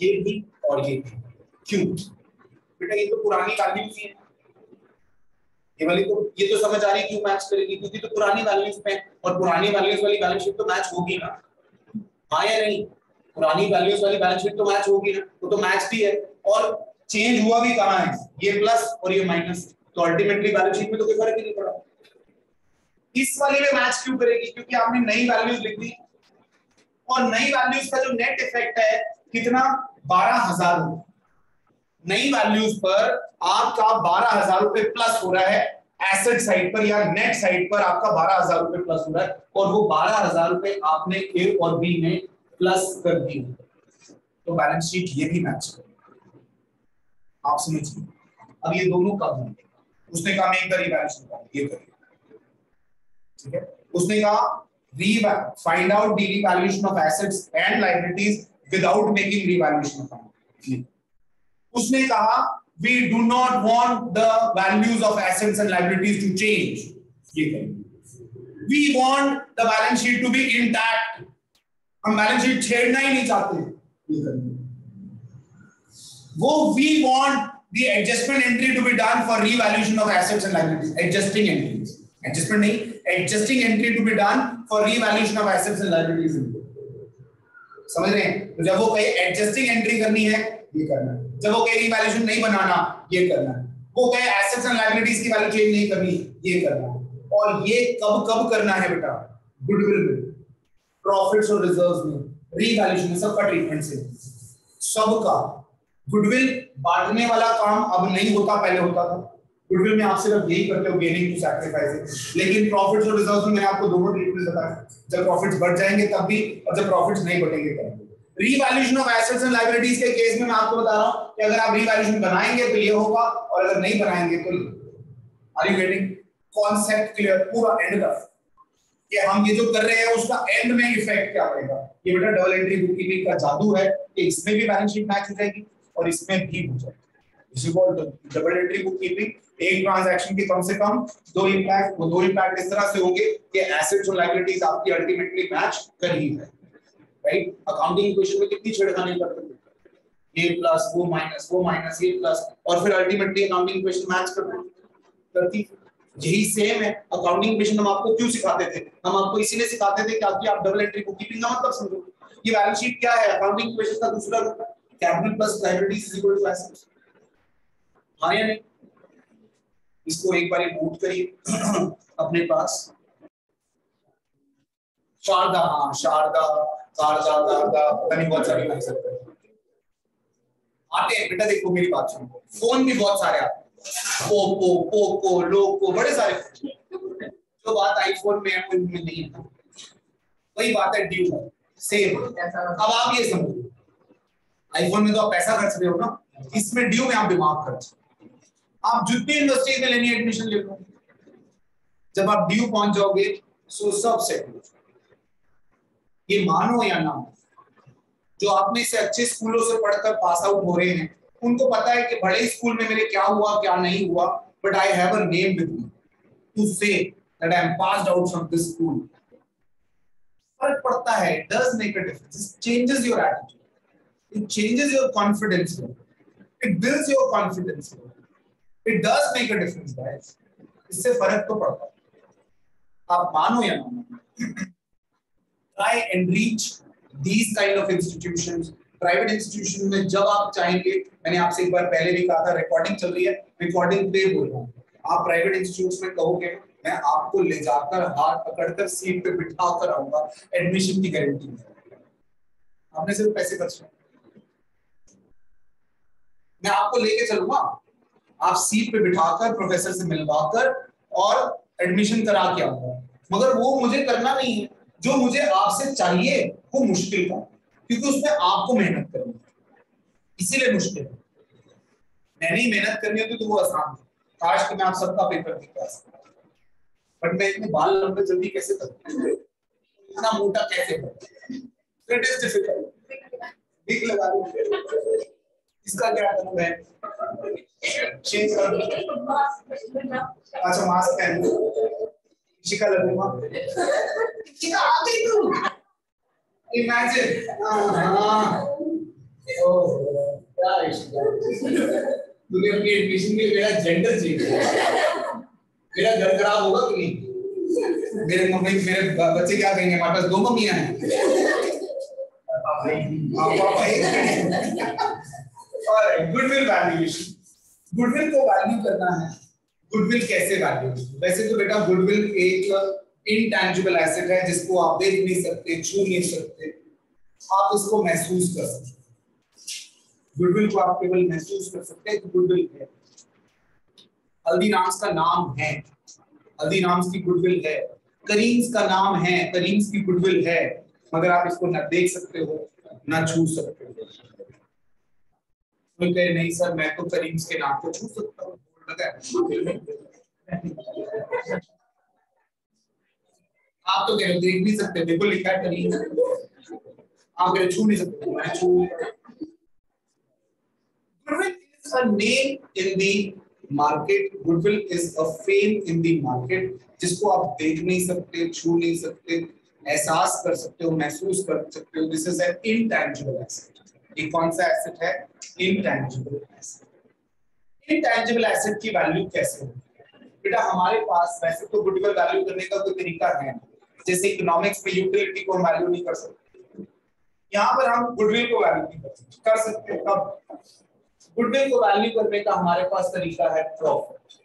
ये भी और ये भी। क्यों बेटा, ये तो पुरानी वैल्यूज ही है, ये वाली तो, ये तो समझ आ रही है क्यों मैच करेगी, क्योंकि तो पुरानी वैल्यूज पे और पुरानी वैल्यूज वाली बैलेंस शीट तो मैच होगी ना, हाँ या नहीं। पुरानी वैल्यूज वाली बैलेंस शीट तो मैच होगी ना, वो तो मैच भी है और चेंज हुआ भी कहां है, ये प्लस और ये माइनस, तो अल्टीमेटली बैलेंस शीट में तो कोई फर्क ही नहीं पड़ा। इस वाले में मैच क्यों करेगी, क्योंकि आपने नई वैल्यूज लिख दी और नई वैल्यूज का जो नेट इफेक्ट है कितना, 12,000 रुपए। नई वैल्यूज पर आपका 12,000 रुपए प्लस हो रहा है एसेट साइड पर या नेट साइड पर आपका 12,000 रुपए प्लस हो रहा है और वो 12,000 रुपए आपने ए और बी में प्लस कर दिए, तो बैलेंस शीट ये भी मैच करेगी। आप समझिए, अब ये दोनों कब होंगे, उसने कहा मैं एक बार रिवैल्यूएशन करूंगा, ये करिए, ठीक है। उसने कहा find out the revaluation of assets and liabilities without making revaluation account. उसने कहा we do not want the values of assets and liabilities to change, ये करेंगे। we want the balance sheet to be intact, हम balance sheet छेड़ना ही नहीं चाहते, ये करेंगे। वो we want the adjustment entry to be done for revaluation of assets and liabilities, adjusting entries, adjustment नहीं, adjusting entry to be done for revaluation of assets and liabilities, समझ रहे हैं। तो जब वो कहे एडजस्टिंग एंट्री करनी है ये करना है, जब वो कहे रिवैल्यूएशन नहीं बनाना ये करना है, वो कहे एसेट्स एंड लायबिलिटीज की वैल्यू चेंज नहीं करनी ये करना है। और ये कब कब करना है बेटा, गुडविल में, प्रॉफिट्स और रिजर्व्स में, रिवैल्यूएशन में, सबका ट्रीटमेंट से, सबका। गुडविल बांटने वाला काम अब नहीं होता, पहले होता था। गुडविल में आप सिर्फ यही करते हो, गेनिंग टू सैक्रिफाइस, लेकिन प्रॉफिट्स और रिजर्व्स में मैंने आपको दोनों ट्रीटमेंट बताया, जब प्रॉफिट्स बढ़ जाएंगे तब भी और जब प्रॉफिट्स नहीं बढ़ेंगे तब भी। Revaluation of assets and liabilities के केस में मैं आपको बता रहा हूं कि अगर आप रीवैल्यूएशन बनाएंगे तो ये होगा और अगर नहीं बनाएंगे तो are you getting concept clear? पूरा एंड का कि हम ये जो कर रहे हैं उसका एंड में इफेक्ट क्या पड़ेगा। ये बेटा डबल एंट्री बुककीपिंग का जादू है कि इसमें भी बैलेंस शीट मैच हो जाएगी और इसमें भी हो जाएगी। इसी को डबल एंट्री बुककीपिंग, एक ट्रांजैक्शन के कम से कम दो इंपैक्ट, वो दो इंपैक्ट इस तरह से होंगे कि एसेट्स और लायबिलिटीज आपकी अल्टीमेटली मैच कर ही है, राइट। अकाउंटिंग इक्वेशन में कितनी छेड़खानी करते हैं, ये प्लस वो माइनस ये प्लस, और फिर अल्टीमेटली अकाउंटिंग इक्वेशन मैच करती। यही सेम है अकाउंटिंग इक्वेशन। हम आपको क्यों सिखाते थे? हम आपको इसीलिए सिखाते थे कि आप डबल एंट्री बुककीपिंग का मतलब समझो। ये बैलेंस शीट क्या है? अकाउंटिंग इक्वेशन का दूसरा रूप है, capital plus liabilities is equal to assets. हाँ या नहीं? इसको एक बार नोट करिए अपने पास। शारदा, हाँ शारदा, शारदा, शारदा, पता नहीं बहुत सारी आते हैं बेटा। देखो मेरी बात सुनो, फोन भी बहुत सारे आते हैं, ओप्पो, पोको, लोको, बड़े सारे। जो बात आईफोन में है वो इनमें नहीं है, वही बात है ड्यू है, सेम। अब आप ये समझो, आईफोन में तो आप पैसा खर्च रहे हो ना, इसमें ड्यू में आप दिमाग खर्च। आप जितनी यूनिवर्सिटी में लेनी एडमिशन ले लो, जब आप ड्यू पहुंच जाओगे सो सब सेट हो। ये मानो या ना, जो आपने से अच्छे स्कूलों से पढ़कर पास आउट हो रहे हैं उनको पता है कि बड़े स्कूल में मेरे क्या हुआ क्या नहीं हुआ, but I have a name with me to say that I am passed out from this school. फर्क पड़ता है, it does make a difference. It changes your attitude, it changes your confidence, it builds your confidence, it does make a difference guys. इससे फर्क तो पड़ता है, आप मानो या ना मानो। Try and reach these kind of institutions, private institution में जब आप चाहेंगे। मैंने आपसे एक बार पहले भी कहा था, रिकॉर्डिंग चल रही है, रिकॉर्डिंग पे बोल रहा हूँ, आप प्राइवेट इंस्टीट्यूट्स में कहोगे मैं आपको ले जाकर हाथ पकड़कर सीट पे बिठा कर आऊंगा, एडमिशन की गारंटी है। आपने सिर्फ पैसे खर्च किए, मैं आपको लेके चलूंगा, आप सीट पे बिठाकर प्रोफेसर से मिलवाकर और एडमिशन करा के आऊंगा। मगर वो मुझे करना नहीं है, जो मुझे आपसे चाहिए वो मुश्किल का, क्योंकि उसमें आपको मेहनत करनी है, इसीलिए मुश्किल है। मैंने मेहनत करनी होती तो वो आसान है। काश कि मैं आप सबका पेपर दिखा सकता, बट मैं इतने बाल लंबे जल्दी कैसे करूं, इतना मोटा कैसे करूं, इट इज डिफिकल्ट। बिग लगा लूं, इसका क्या मतलब है? चेंज कर दो। अच्छा मास्क पहन लो, शिका लगूंगा, शिका आ गई तू, इमेजिन। क्या शिका, तूने अपनी एडमिशन में मेरा जेंडर चेंज किया, मेरा घर खराब होगा कि नहीं? मेरे मम्मी मेरे बच्चे क्या कहेंगे, हमारे पास दो मम्मियां हैं। गुडविल वैल्यूएशन, गुडविल को वैल्यू करना है। गुडविल कैसे वैल्यू? वैसे तो बेटा गुडविल एक इनटैंजिबल एसेट है जिसको आप देख नहीं सकते, छू नहीं सकते, आप इसको महसूस कर सकते। गुडविल को आप केवल महसूस कर सकते हैं। गुडविल है, हल्दीराम्स का नाम है, हल्दीराम्स की गुडविल है, करीम्स का नाम है, करीम्स की गुडविल है, मगर आप इसको ना देख सकते हो ना छू सकते हो। तो कहे नहीं सर मैं तो करीम्स के नाम को छू सकता हूँ, आप तो कह रहे देख नहीं सकते, बिल्कुल लिखा है करीम, आप कह छू नहीं सकते, मैं छू। Goodwill is a name in the market, goodwill is a fame in the market, जिसको आप देख नहीं सकते, छू नहीं सकते, एहसास कर सकते हो, महसूस कर सकते हो। This is an intangible asset. ये कौन सा एसेट है? Intangible asset. इनटैंजिबल एसेट की वैल्यू कैसे होगी? बेटा हमारे पास वैसे तो गुडविल वैल्यू करने का कोई तरीका है, जैसे इकोनॉमिक्स में यूटिलिटी को हम वैल्यू नहीं कर सकते, यहाँ पर हम गुडविल को वैल्यू नहीं कर सकते। कब? गुडविल को वैल्यू करने का हमारे पास तरीका है प्रॉफिट।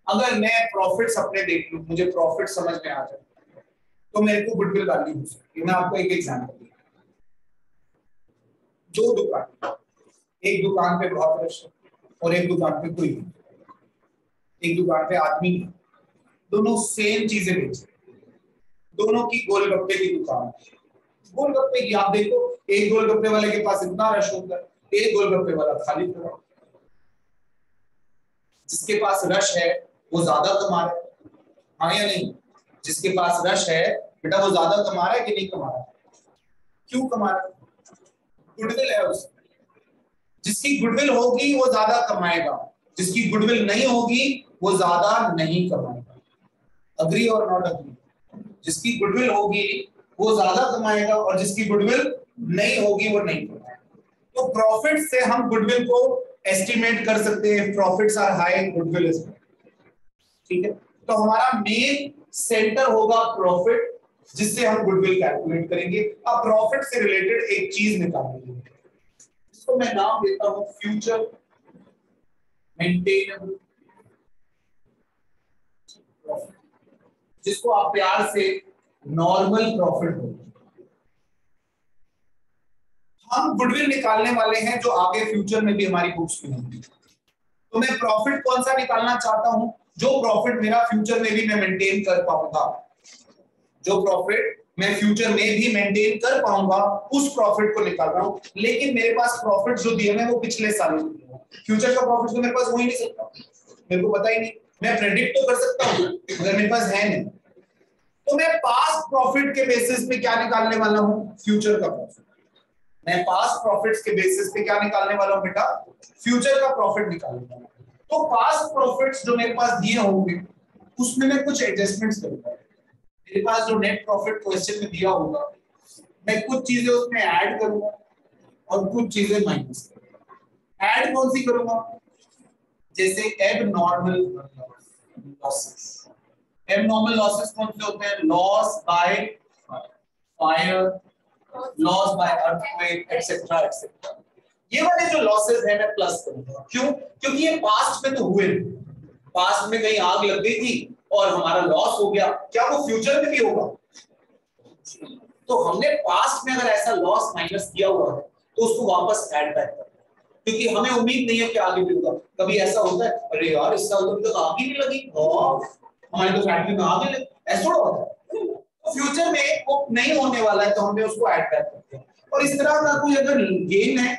अगर मैं प्रॉफिट्स अपने देख लूं, मुझे प्रॉफिट समझ में आ जाए तो मेरे को गुडविल वैल्यू हो सकती है। मैं आपको एक एग्जांपल दूं, दो दुकान, एक दुकान पे बहुत रश और एक दुकान पे कोई नहीं, एक दुकान पे आदमी, दोनों सेम चीजें बेच रहे, दोनों की गोलगप्पे की दुकान, गोलगप्पे की आप देखो, एक गोलगप्पे वाले के पास इतना रश होता है, एक गोलगप्पे वाला खाली पड़ा। जिसके पास रश है वो ज्यादा कमा रहा है, हाँ या नहीं? जिसके पास रश है बेटा वो ज्यादा कमा रहा है कि नहीं कमा रहा है? क्यों कमा रहा है? गुडविल है उसकी, जिसकी गुडविल होगी वो ज्यादा कमाएगा, जिसकी गुडविल नहीं होगी वो ज्यादा नहीं कमाएगा। अग्री और नॉट अग्री? जिसकी गुडविल होगी वो ज्यादा कमाएगा और जिसकी गुडविल नहीं होगी वो नहीं कमाएगा। तो प्रॉफिट से हम गुडविल को एस्टिमेट कर सकते हैं, profits are high, goodwill is, ठीक है? तो हमारा मेन सेंटर होगा प्रॉफिट, जिससे हम गुडविल कैलकुलेट करेंगे। अब प्रॉफिट से रिलेटेड एक चीज निकालेंगे, इसको मैं नाम देता हूं फ्यूचर मेंटेनेबल प्रॉफिट, जिसको आप प्यार से नॉर्मल प्रॉफिट बोलते हैं। हम गुडविल निकालने वाले हैं जो आगे फ्यूचर में भी हमारी बुक्स में होगी। तो मैं प्रॉफिट कौन सा निकालना चाहता हूं? जो प्रॉफिट मेरा फ्यूचर में भी मैं मेंटेन कर पाऊंगा, जो प्रॉफिट मैं फ्यूचर में भी मेंटेन कर पाऊंगा उस प्रॉफिट को निकाल रहा हूं। लेकिन मेरे पास प्रॉफिट जो दिए हैं वो पिछले सालों के, फ्यूचर का प्रॉफिट तो मेरे पास हो ही नहीं सकता, मेरे को पता ही नहीं। मैं प्रेडिक्ट तो कर सकता हूं मगर मेरे पास है नहीं। तो मैं पास्ट प्रॉफिट के बेसिस पे क्या निकालने वाला हूं? फ्यूचर का प्रॉफिट। मैं पास्ट प्रॉफिट्स के बेसिस पे क्या निकालने वाला हूं बेटा? फ्यूचर का प्रॉफिट निकालने वाला हूं। तो पास्ट प्रॉफिट्स जो मेरे पास दिए होंगे उसमें मैं कुछ एडजस्टमेंट्स करूंगा। मेरे पास जो नेट प्रॉफिट क्वेश्चन में दिया होगा मैं कुछ चीजें उसमें ऐड करूंगा और कुछ चीजें माइनस करूंगा। ऐड कौन सी करूंगा? जैसे एबनॉर्मल लॉसेस। एबनॉर्मल लॉसेस कौन से होते हैं? Loss by fire, loss by earthquake etcetera etcetera. ये वाले जो लॉसेस है मैं प्लस करूंगा। क्यों? क्योंकि ये पास्ट में तो हुए, पास्ट में कहीं आग लग गई थी और हमारा लॉस हो गया, क्या वो फ्यूचर में भी होगा? तो हमने पास्ट में अगर ऐसा लॉस माइनस किया हुआ है तो उसको वापस ऐड बैक कर, क्योंकि हमें उम्मीद नहीं है कि आगे भी होगा। कभी ऐसा होता है, अरे यार इस साल तो आग ही नहीं लगी, हमारी तो फैक्ट्री में आग लगी, ऐसा होता है। तो फ्यूचर में वो नहीं होने वाला है तो हमने उसको ऐड बैक करते हैं। और इस तरह का कोई अगर गेन है,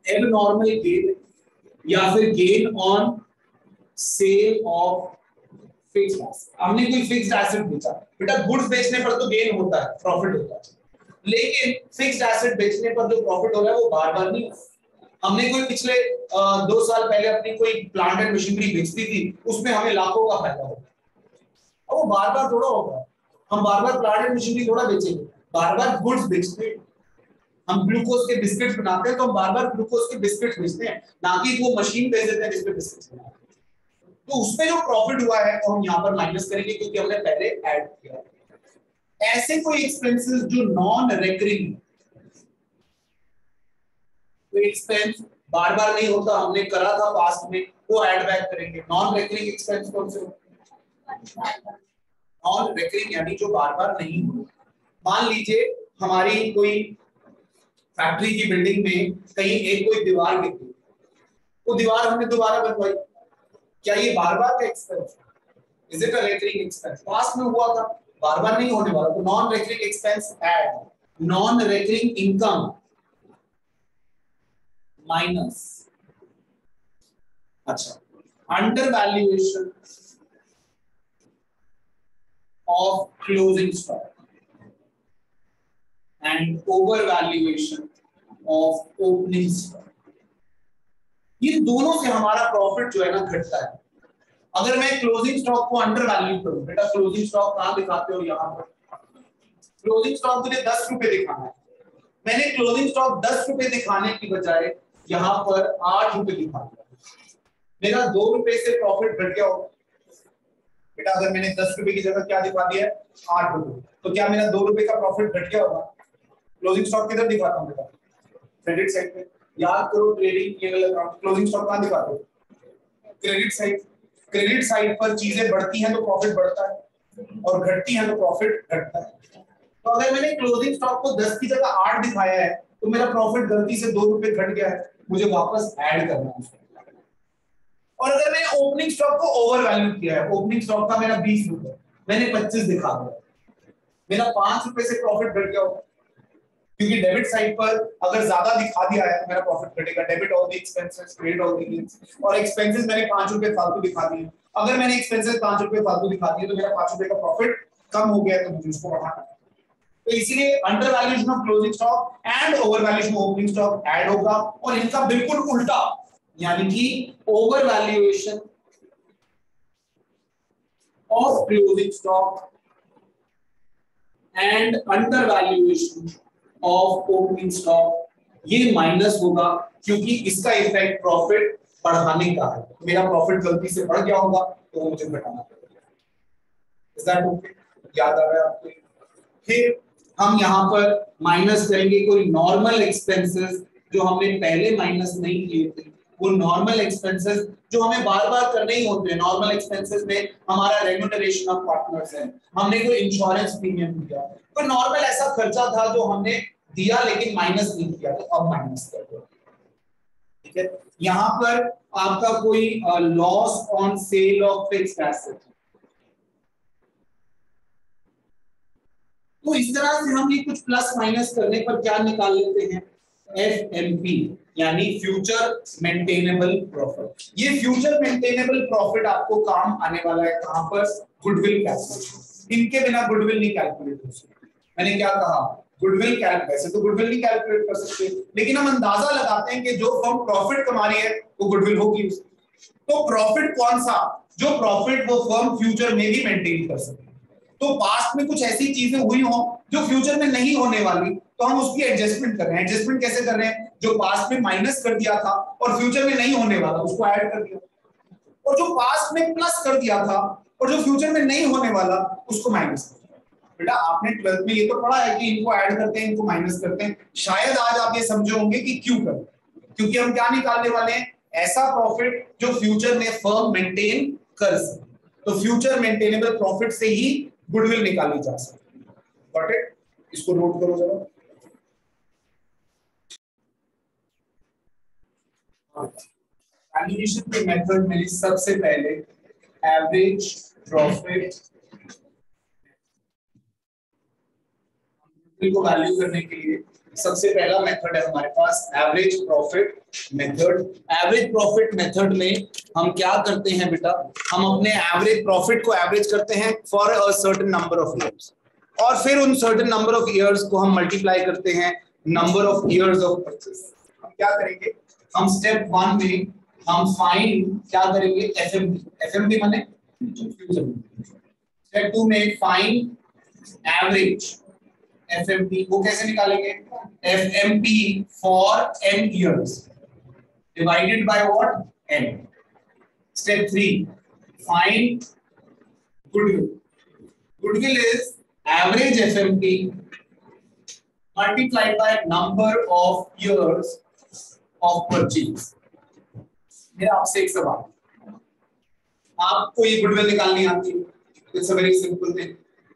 एबनॉर्मल गेन या फिर gain on sale of fixed asset, हमने कोई फिक्स्ड एसेट बेचा, बेटा गुड्स बेचने पर तो गेन होता है, प्रॉफिट होता है, लेकिन फिक्स्ड एसेट बेचने पर जो प्रॉफिट हो रहा है वो बार बार नहीं होता। हमने कोई पिछले 2 साल पहले अपनी कोई प्लांट एंड मशीनरी बेचती थी, उसमें हमें लाखों का फायदा होगा, और वो बार बार थोड़ा होगा। हम बार बार प्लांट एंड मशीनरी थोड़ा बेचेंगे, बार बार गुड्स बेचते हैं। हम ग्लूकोज के बिस्किट बनाते हैं तो हम बार बार ग्लूकोज के बिस्किट बेचते हैं, ना कि वो मशीन बेच देते हैं जिसपे बिस्किट बनाते हैं। तो उसमें जो प्रॉफिट हुआ है तो हम यहाँ पर माइनस करेंगे क्योंकि हमने पहले ऐड किया है। ऐसे कोई एक्सपेंसेस जो नॉन रेकरिंग, कोई एक्सपेंस बार बार नहीं होता, हमने करा था पास्ट में, वो ऐड बैक करेंगे। नॉन रेकरिंग एक्सपेंस कौन से होते हैं? नॉन रेकरिंग यानी जो बार बार नहीं हो। मान लीजिए हमारी कोई फैक्ट्री की बिल्डिंग में कहीं एक कोई दीवार गिर गई, वो दीवार हमने दोबारा बनवाई, क्या ये बार बार का expense? Is it a recurring expense? Past में हुआ था, बार बार नहीं होने वाला, तो non recurring expense add, non recurring income minus. अच्छा, under valuation of closing stock and over valuation of opening stock, ये दोनों से हमारा प्रॉफिट जो है ना घटता है। अगर मैं क्लोजिंग स्टॉक को अंडर वैल्यू करूं, बेटा क्लोजिंग स्टॉक कहां दिखाते हो? यहाँ पर क्लोजिंग स्टॉक मुझे 10 रुपए दिखाना है, मैंने क्लोजिंग स्टॉक 10 रुपए दिखाने की बजाय यहाँ पर 8 रुपए दिखा दिया, मेरा 2 रुपए से प्रॉफिट घट गया होगा। बेटा अगर मैंने 10 रुपए की जगह क्या दिखा दिया है? 8 रुपए, तो क्या मेरा 2 रुपए का प्रॉफिट घट गया होगा? क्लोजिंग स्टॉक किधर दिखाता हूँ बेटा? क्रेडिट साइड पे। याद करो trading level account, closing stock कहां दिखाते हो? Credit side. क्रेडिट साइड पर चीजें बढ़ती हैं तो प्रॉफिट बढ़ता है और घटती हैं तो प्रॉफिट घटता है। तो अगर मैंने क्लोजिंग स्टॉक को 10 की जगह 8 दिखाया है तो मेरा प्रॉफिट गलती से 2 रुपए घट गया है, मुझे वापस ऐड करना है। और अगर मैंने ओपनिंग स्टॉक को ओवर वैल्यू किया है, ओपनिंग स्टॉक का मेरा 20 रुपए, मैंने 25 दिखा दिया, मेरा 5 रुपए से प्रॉफिट घट गया होगा, क्योंकि डेबिट साइड पर अगर ज्यादा दिखा दिया है तो मेरा प्रॉफिट घटेगा। Debit all the expenses, credit all the gains. और एक्सपेंसेस मैंने 5 रुपए फालतू दिखा दिए, अगर मैंने एक्सपेंसेस 5 रुपए फालतू दिखा दिए तो मेरा 5 रुपए का प्रॉफिट कम हो गया, तो मुझे उसको बढ़ाना। तो इसीलिए under valuation of closing stock and over valuation of opening stock add होगा, और इनका बिल्कुल उल्टा, यानी कि over valuation of closing stock and under valuation of opening stock, ये माइनस होगा, क्योंकि इसका इफेक्ट प्रॉफिट बढ़ाने का है। मेरा प्रॉफिट गलती से बढ़ गया होगा तो मुझे घटाना पड़ेगा। Is that okay? याद आ रहा है आपको? फिर हम यहां पर माइनस करेंगे कोई नॉर्मल एक्सपेंसेस जो हमने पहले माइनस नहीं किए थे, वो नॉर्मल एक्सपेंसेस जो हमें बार-बार करने ही होते हैं। नॉर्मल एक्सपेंसेस में हमारा रेम्यूनरेशन ऑफ पार्टनर्स है, हमने कोई इंश्योरेंस प्रीमियम दिया, कोई नॉर्मल ऐसा खर्चा था जो हमने दिया लेकिन माइनस नहीं किया, तो अब माइनस कर दो। ठीक है, यहां पर आपका कोई loss on sale of fixed asset, तो इस तरह से हम ये कुछ प्लस माइनस करने पर क्या निकाल लेते हैं, एफएमपी, यानी फ्यूचर मेंटेनेबल प्रॉफिट। ये फ्यूचर मेंटेनेबल प्रॉफिट आपको काम आने वाला है कहां पर, गुडविल कैलकुलेशन। इनके बिना गुडविल नहीं कैलकुलेट हो सकती। मैंने क्या कहा, गुडविल कैलकुलेट, वैसे तो गुडविल नहीं कैलकुलेट कर सकते, लेकिन हम अंदाजा लगाते हैं कि जो फर्म प्रॉफिट कमा रही है वो गुडविल होगी। तो प्रॉफिट कौन सा, जो प्रॉफिट वो फर्म फ्यूचर में भी मेंटेन कर सके। तो पास्ट में कुछ ऐसी चीजें हुई हो जो फ्यूचर में नहीं होने वाली, तो हम उसकी एडजस्टमेंट कर रहे हैं। एडजस्टमेंट कैसे कर रहे हैं, जो पास्ट में माइनस कर दिया था और फ्यूचर में नहीं होने वाला उसको ऐड कर दिया, और जो पास्ट में प्लस कर दिया था और जो फ्यूचर में नहीं होने वाला उसको माइनस कर दिया। बेटा आपने 12th में ये तो पढ़ा है कि इनको ऐड करते हैं, इनको माइनस करते हैं। शायद आज आप ये समझे होंगे कि क्यों करते हैं, क्योंकि हम क्या निकालने वाले हैं, ऐसा प्रॉफिट जो फ्यूचर में फर्म मेंटेन कर सके। तो फ्यूचर मेंटेनेबल प्रॉफिट से ही गुडविल निकाली जा सकती है। Got it? इसको नोट करो जरा। वैल्यूएशन के मेथड में सबसे पहले एवरेज प्रॉफिट को वैल्यू करने के लिए सबसे पहला मेथड है हमारे पास average profit method. Average profit method में हम क्या करते हैं बेटा, हम अपने एवरेज प्रॉफिट को एवरेज करते हैं for a certain number of years, और फिर उन सर्टेन नंबर ऑफ इयर्स को हम मल्टीप्लाई करते हैं number of years of purchase. हम क्या करेंगे, हम स्टेप 1 में हम फाइंड क्या करेंगे, एफएमपी। एफएमपी माने स्टेप 2 में फाइंड एवरेज एफएमपी। वो कैसे निकालेंगे, FMP for n years divided by what, n. Step 3, find goodwill. Goodwill is average FMP multiplied by number of years of purchase. मेरा आपसे एक सवाल, आपको ये गुडविल निकालनी आती है? It's a very simple thing.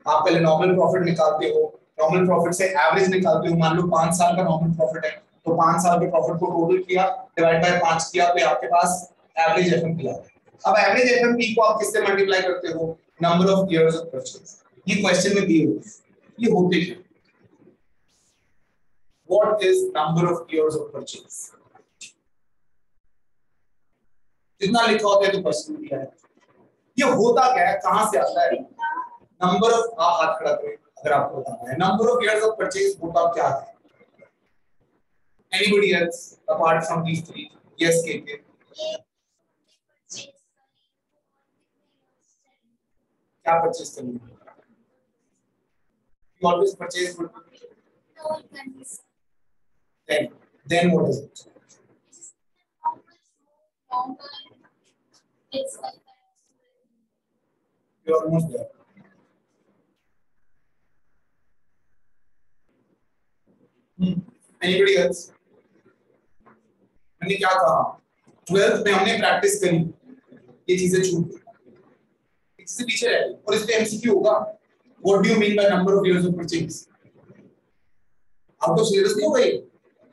आप पहले नॉर्मल प्रॉफिट निकालते हो, नॉर्मल प्रॉफिट से एवरेज निकालते हो। मान लो 5 साल का नॉर्मल प्रॉफिट है, तो 5 साल के प्रॉफिट को टोटल किया, डिवाइड बाय 5 किया, तो आपके पास एवरेज एफएमपी आता है। अब एवरेज एफएमपी को आप किससे मल्टीप्लाई करते हो, number of years of purchase. ये क्वेश्चन में दिए हुए ये होते हैं, what is number of years of purchase, जितना लिखा होता है तो क्वेश्चन दिया है। ये होता क्या है, कहां से आता है, नंबर ऑफ, आप हाथ खड़ा करें अगर आपको बताना है number of years of purchase होता क्या है। Anybody else apart from these three? Yes, KK. क्या परचेज करनी है? You always purchase good. Then what is it? You're almost there. Anybody else? मैंने क्या कहा, 12th में हमने प्रैक्टिस करी, ये चीजें छूट गई, इससे पीछे रह गई, और इस पे एमसीक्यू होगा। What do you mean by number of years of purchase? Out of syllabus नहीं होगा, ये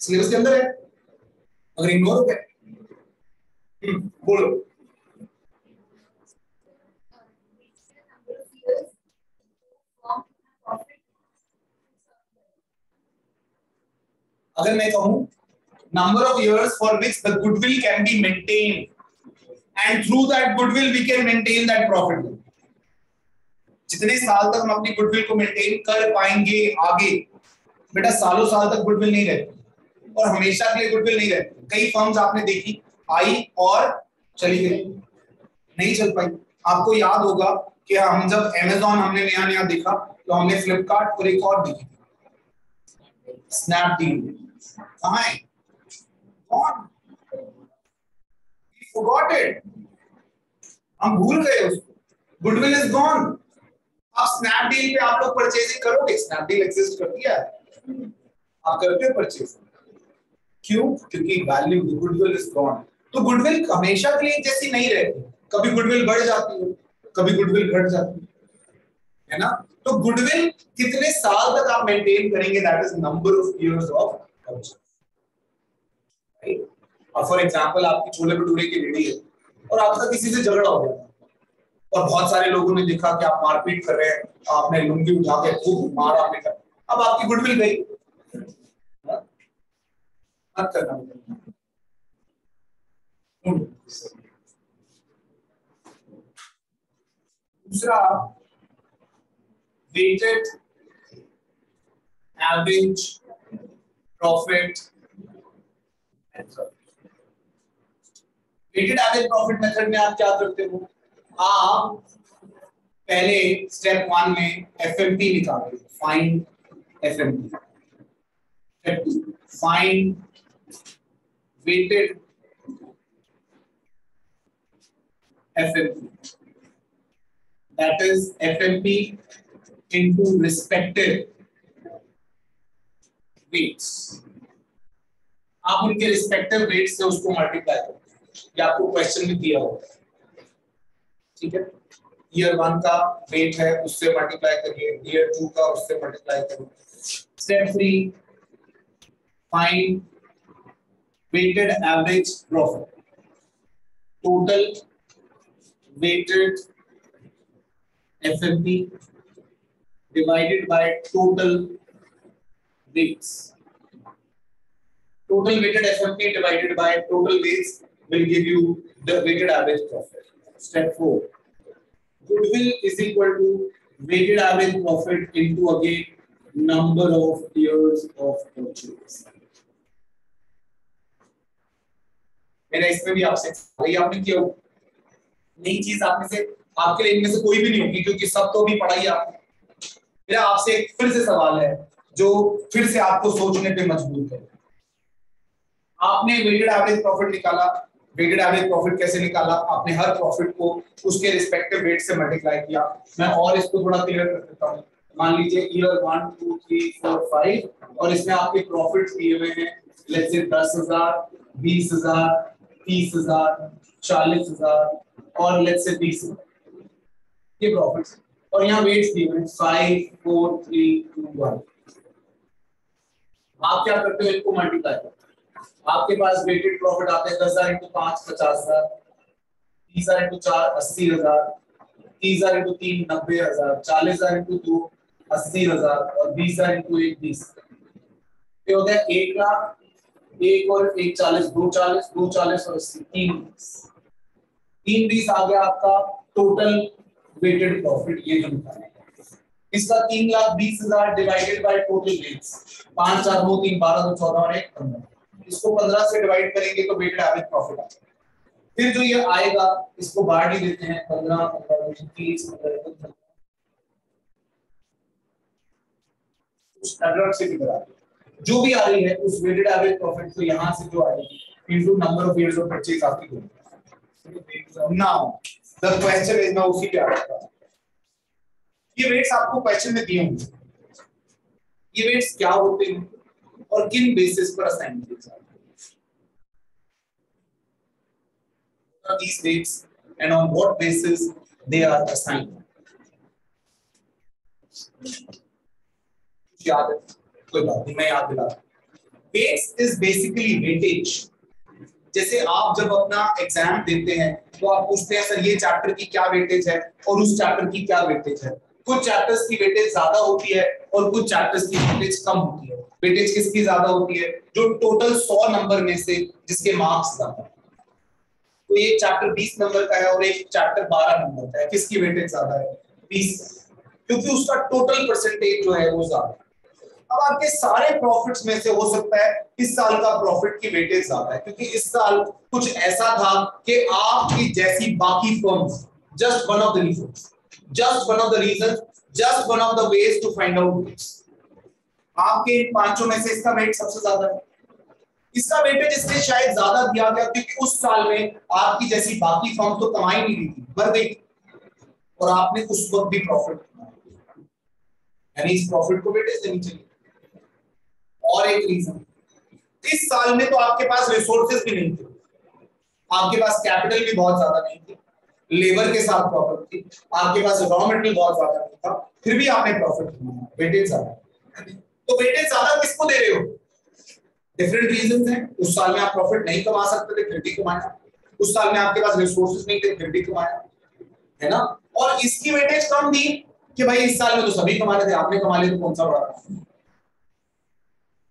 सिलेबस के अंदर है, अगर इग्नोर हो गया बोलो। अगर मैं कहूं number of years for which the goodwill can be maintained and through that goodwill we can maintain that profit, जितने साल तक हम अपनी गुडविल को मेंटेन कर पाएंगे आगे, बेटा सालों साल तक गुडविल नहीं रहती और हमेशा के लिए गुडविल नहीं रहती। कई फर्म्स आपने देखी आई और चली गई, नहीं चल पाई। आपको याद होगा कि हम जब Amazon हमने नया नया देखा तो हमने फ्लिपकार्ट और एक और देखी स्नैपडील, कहाँ है? कौन? forgot it, हम भूल गए उसको, गुडविल इज गॉन। आप स्नैपडील पे आप लोग परचेजिंग करोगे, स्नैपडील एग्जिस्ट करती है, आप करते हो परचेज, क्यों? क्योंकि वैल्यू गुडविल इज गॉन। तो गुडविल हमेशा के लिए जैसी नहीं रहती, कभी गुडविल बढ़ जाती है, कभी गुडविल घट जाती है ना। तो गुडविल कितने साल तक आप मेंटेन करेंगे, that is number of years of purchase. और फॉर एग्जांपल आपकी छोले भटूरे की रेडी है और आपका किसी से झगड़ा हो गया और बहुत सारे लोगों ने देखा कि आप मारपीट कर रहे हैं, आपने लुंगी उठा के खूब मार आपने कर, अब आपकी गुडविल गई, मत करना। दूसरा weighted average profit method. Weighted average profit method में आप क्या करते हो, आप पहले स्टेप 1 में एफएमपी निकालोगे, find FMP. Step 2 find weighted FMP, that is FMP into respective weights. आप उनके रिस्पेक्टिव वेट्स से उसको मल्टीप्लाई करो, ये आपको क्वेश्चन में दिया होगा, ठीक है। ईयर 1 का वेट है उससे मल्टीप्लाई करिए, ईयर 2 का उससे मल्टीप्लाई करिए। Step 3 find weighted average profit, total weighted FMP divided by total weights. Total weighted FMP divided by total weights will give you the weighted average profit. Step 4 goodwill is equal to weighted average profit into again number of years of purchase। मेरा इसमें भी आपसे वही आपने किया हो, नई चीज आप में से, आपके लिए इनमें से कोई भी नहीं होगी क्योंकि सब तो भी पढ़ाई आपने। मेरा आपसे एक फिर से सवाल है जो फिर से आपको सोचने पे मजबूर करे। आपने वेटेड एवरेज प्रॉफिट निकाला, वेटेड एवरेज प्रॉफिट कैसे निकाला? आपने हर प्रॉफिट को उसके रिस्पेक्टिव वेट से मल्टीप्लाई किया। मैं और इसको थोड़ा क्लियर कर देता हूं। मान लीजिए ईयर 1 2 3 4 5 और इसमें आपके प्रॉफिट्स दिए हुए हैं, लेट्स से 10,000 20,000 30,000 40,000 और लेट्स से 20,000, ये प्रॉफिट्स। और यहाँ वेट्स दिए हुए हैं 5 4 3 2 1। आप क्या करते हो, इनको मल्टीप्लाई करते हो। आपके पास वेटेड प्रॉफिट आते हैं 10,000 इंटू 5 50,000, 30,000 इंटू 4 80,000, 30,000 इंटू 3 90,000, 40,000 इंटू 2 80,000 और 20,000 इंटू 1 20। ये हो गया 1 लाख, 1 और 1 40, 2 40, 2 40 और 80 3 20 आ गया आपका टोटल वेटेड प्रॉफिट। ये जो निकालना है इसका 3,20,000 डिवाइडेड बाय टोटल वेट्स, 5 4 2 3 12 2 14 और 1 15। इसको 15 से डिवाइड करेंगे तो वेटेड एवरेज प्रॉफिट आ जाएगा। फिर जो ये आएगा इसको बाहर ही देते हैं 15 15 30 15 से जो भी आ रही है उस वेटेड एवरेज प्रॉफिट को यहां से जो आएगी into number of years of purchase आपकी होगी। नाउ द क्वेश्चन इज, मैं उसी पे आ रहा था। ये वेट्स आपको क्वेश्चन में दिए होंगे, ये वेट्स क्या होते हैं और किन बेसिस पर असाइन किए जाते हैं। These weights and on what basis they are assigned। याद है? कोई बात नहीं, मैं याद दिला। Weights is basically weightage। जैसे आप जब अपना एग्जाम देते हैं तो आप पूछते हैं सर ये चैप्टर की क्या वेटेज है और उस चैप्टर की क्या वेटेज है। कुछ चैप्टर्स की वेटेज ज्यादा होती है और कुछ चैप्टर्स की वेटेज कम होती है। वेटेज किसकी ज्यादा होती है? जो टोटल 100 नंबर में से जिसके मार्क्स ज्यादा। तो ये चैप्टर 20 नंबर का है और एक चैप्टर 12 नंबर का है, किसकी वेटेज ज्यादा है? 20, क्योंकि उसका टोटल परसेंटेज जो है वो ज्यादा। अब आपके सारे प्रॉफिट्स में से हो सकता है इस साल का प्रॉफिट की वेटेज ज्यादा है, क्योंकि इस साल कुछ ऐसा था कि आपकी जैसी बाकी firms, just one of the reasons, just one of the reasons, just one of the ways to find out this, आपके इन पांचों में से इसका वेट सबसे ज्यादा है। इसका वेटेज इसलिए शायद ज्यादा दिया गया क्योंकि उस साल में आपकी जैसी बाकी फर्म तो कमाई नहीं रही थी, मर गई, और आपने उस वक्त भी प्रॉफिट कमाया, यानी इस प्रॉफिट को वेटेज देनी चाहिए। और एक रीजन, इस साल में तो आपके पास रिसोर्सेज भी नहीं थे, आपके पास कैपिटल भी बहुत ज्यादा नहीं थी, लेबर के साथ प्रॉफिट थी, आपके पास रॉ मटेरियल बहुत ज्यादा नहीं था, फिर भी आपने प्रॉफिट कमाया, वेटेज ज्यादा। तो वेटेज ज्यादा किसको दे रहे हो? डिफरेंट रीजंस हैं। उस साल में आप प्रॉफिट नहीं कमा सकते थे, फिर भी कमाया। उस साल में आपके पास रिसोर्सेज नहीं थे, फिर भी कमाया, है ना। और इसकी वेटेज कम दी कि भाई इस साल में तो सभी कमा रहे थे, आपने कमा लिया तो कौन सा बड़ा?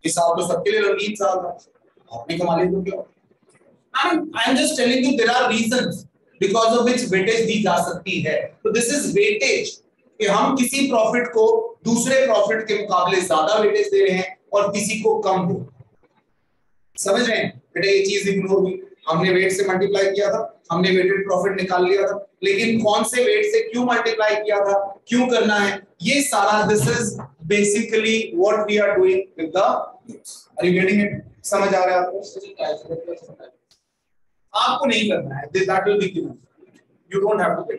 इस साल तो सबके लिए रंगीन साल था, आपने कमा लिया तो क्या? I am just telling you there are reasons because of which weightage दी जा सकती है। तो दिस इज वेटेज, कि हम किसी प्रॉफिट को दूसरे प्रॉफिट के मुकाबले ज्यादा वेटेज दे रहे हैं और किसी को कम दे। समझ रहे हैं बेटा? ये चीज इग्नोर हुई, हमने वेट से मल्टीप्लाई किया था, हमने वेटेड प्रॉफिट निकाल लिया था, लेकिन कौन से वेट से क्यों मल्टीप्लाई किया था, क्यों करना है, ये सारा this is basically what we are doing with the, are you getting it? समझ आ रहा है आपको? आपको नहीं करना है, that will be given, you don't have to pay.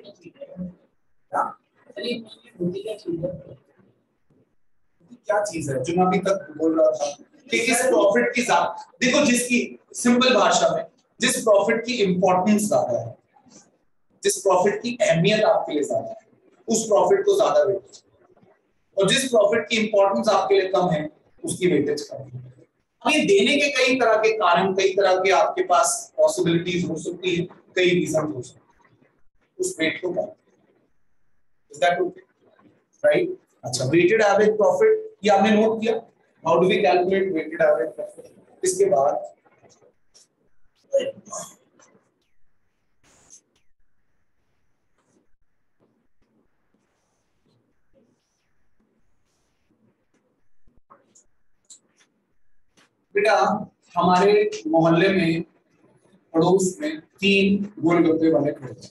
क्या चीज है जो मैं अभी तक बोल रहा था कि किस प्रॉफिट की ज्यादा, देखो जिसकी, सिंपल भाषा में, जिस प्रॉफिट की इंपॉर्टेंस ज्यादा है, जिस प्रॉफिट की अहमियत आपके लिए ज्यादा है, उस प्रॉफिट को ज्यादा वेटेज, और जिस प्रॉफिट की इंपॉर्टेंस आपके लिए कम है उसकी वेटेज कम है। अब ये देने के कई तरह के कारण, कई तरह के आपके पास पॉसिबिलिटीज हो सकती है, कई रीजन हो सकते हैं, उस वेट को क्या, इज दैट ओके? राइट। अच्छा, वेटेड एवरेज प्रॉफिट ये आपने नोट किया, how do we calculate weighted average profit. इसके बाद बेटा हमारे मोहल्ले में, पड़ोस में 3 गोलगप्पे वाले खड़े थे।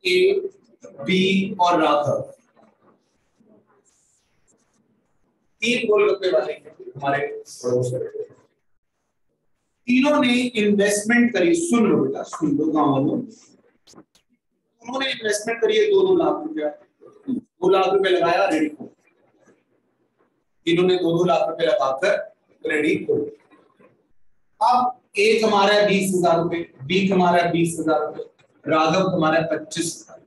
ए, बी और राघव, 3 गोलगप्पे वाले हमारे पड़ोस में। तीनों ने इन्वेस्टमेंट करी, सुन लो बेटा, सुन लो गाँव वालों, उन्होंने इन्वेस्टमेंट करी है 2-2 लाख रुपया, 2 लाख रुपए लगाया, रेडी को। इन्होंने 2-2 लाख रुपए लगाकर रेडी को। अब ए कमा रहा है 20,000 रुपए, बी कमा रहा है 20,000 रुपए, राघव कमा रहा है 25,000।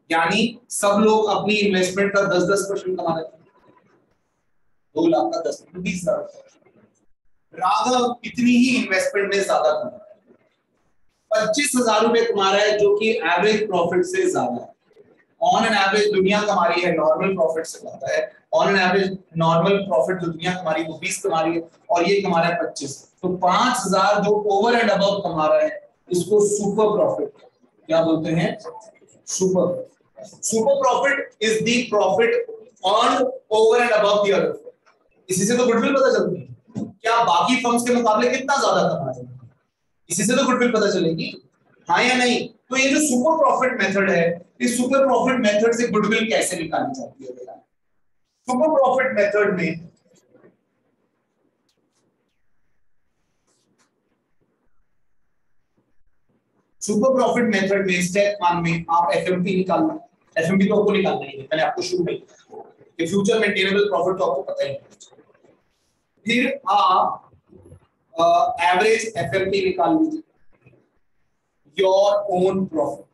यानी सब लोग अपनी इन्वेस्टमेंट का 10-10% कमा रहे हैं, 2 लाख का 10, 20,000। राघव इतनी ही इन्वेस्टमेंट में ज्यादा कमा रहा है, 25,000 रुपए कमा रहा है, जो कि एवरेज प्रॉफिट से ज्यादा है। ऑन एन एवरेज दुनिया कमा रही है नॉर्मल प्रॉफिट से ज्यादा है, on an average normal profit जो दुनिया कमा रही है वो 20 कमा रही है, और ये कमा रहा है 25। तो 5,000 जो ओवर एंड अबव कमा रहा है, इसको सुपर प्रॉफिट क्या बोलते हैं? Super profit is the profit earned over and above the other. इसी से तो गुडविल पता चलती है, क्या बाकी फर्म्स के मुकाबले कितना ज्यादा कमा रहे हैं, इसी से तो गुडविल पता चलेगी, हाँ या नहीं। तो ये जो सुपर प्रॉफिट मेथड है, इस सुपर प्रॉफिट मेथड से गुडविल कैसे निकाली जाती है बेटा? सुपर प्रॉफिट मेथड में स्टेप 1 में आप एफएमपी निकालना, एफएमपी तो आपको निकालना ही है, मैंने आपको शुरू में कि फ्यूचर मेंटेनेबल प्रॉफिट तो आपको पता ही है। फिर आप एवरेज एफएमपी निकाल लीजिए, योर ओन प्रॉफिट।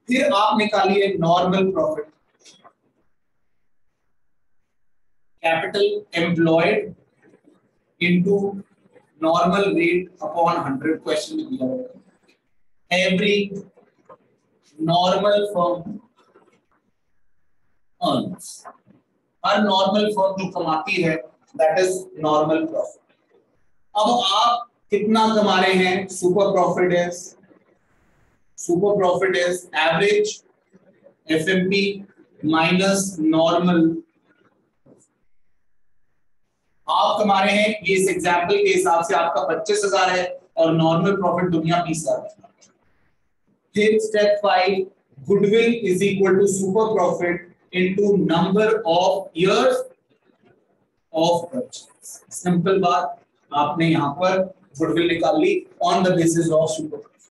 फिर आप निकालिए normal profit, capital employed into normal rate upon 100 question में दिया हुआ है। एवरी नॉर्मल फर्म अर्न्स, हर नॉर्मल फर्म जो कमाती है दैट इज नॉर्मल प्रॉफिट। अब आप कितना कमा रहे हैं? Super profit is average FMP minus normal. आप कमा रहे हैं, ये इस एग्जाम्पल के हिसाब से आपका 25,000 है और नॉर्मल प्रॉफिट दुनिया 20,000 है। फिर step 5, goodwill is equal to super profit into number of years of purchase. Simple बात, आपने यहां पर गुडविल निकाल ली on the basis of super.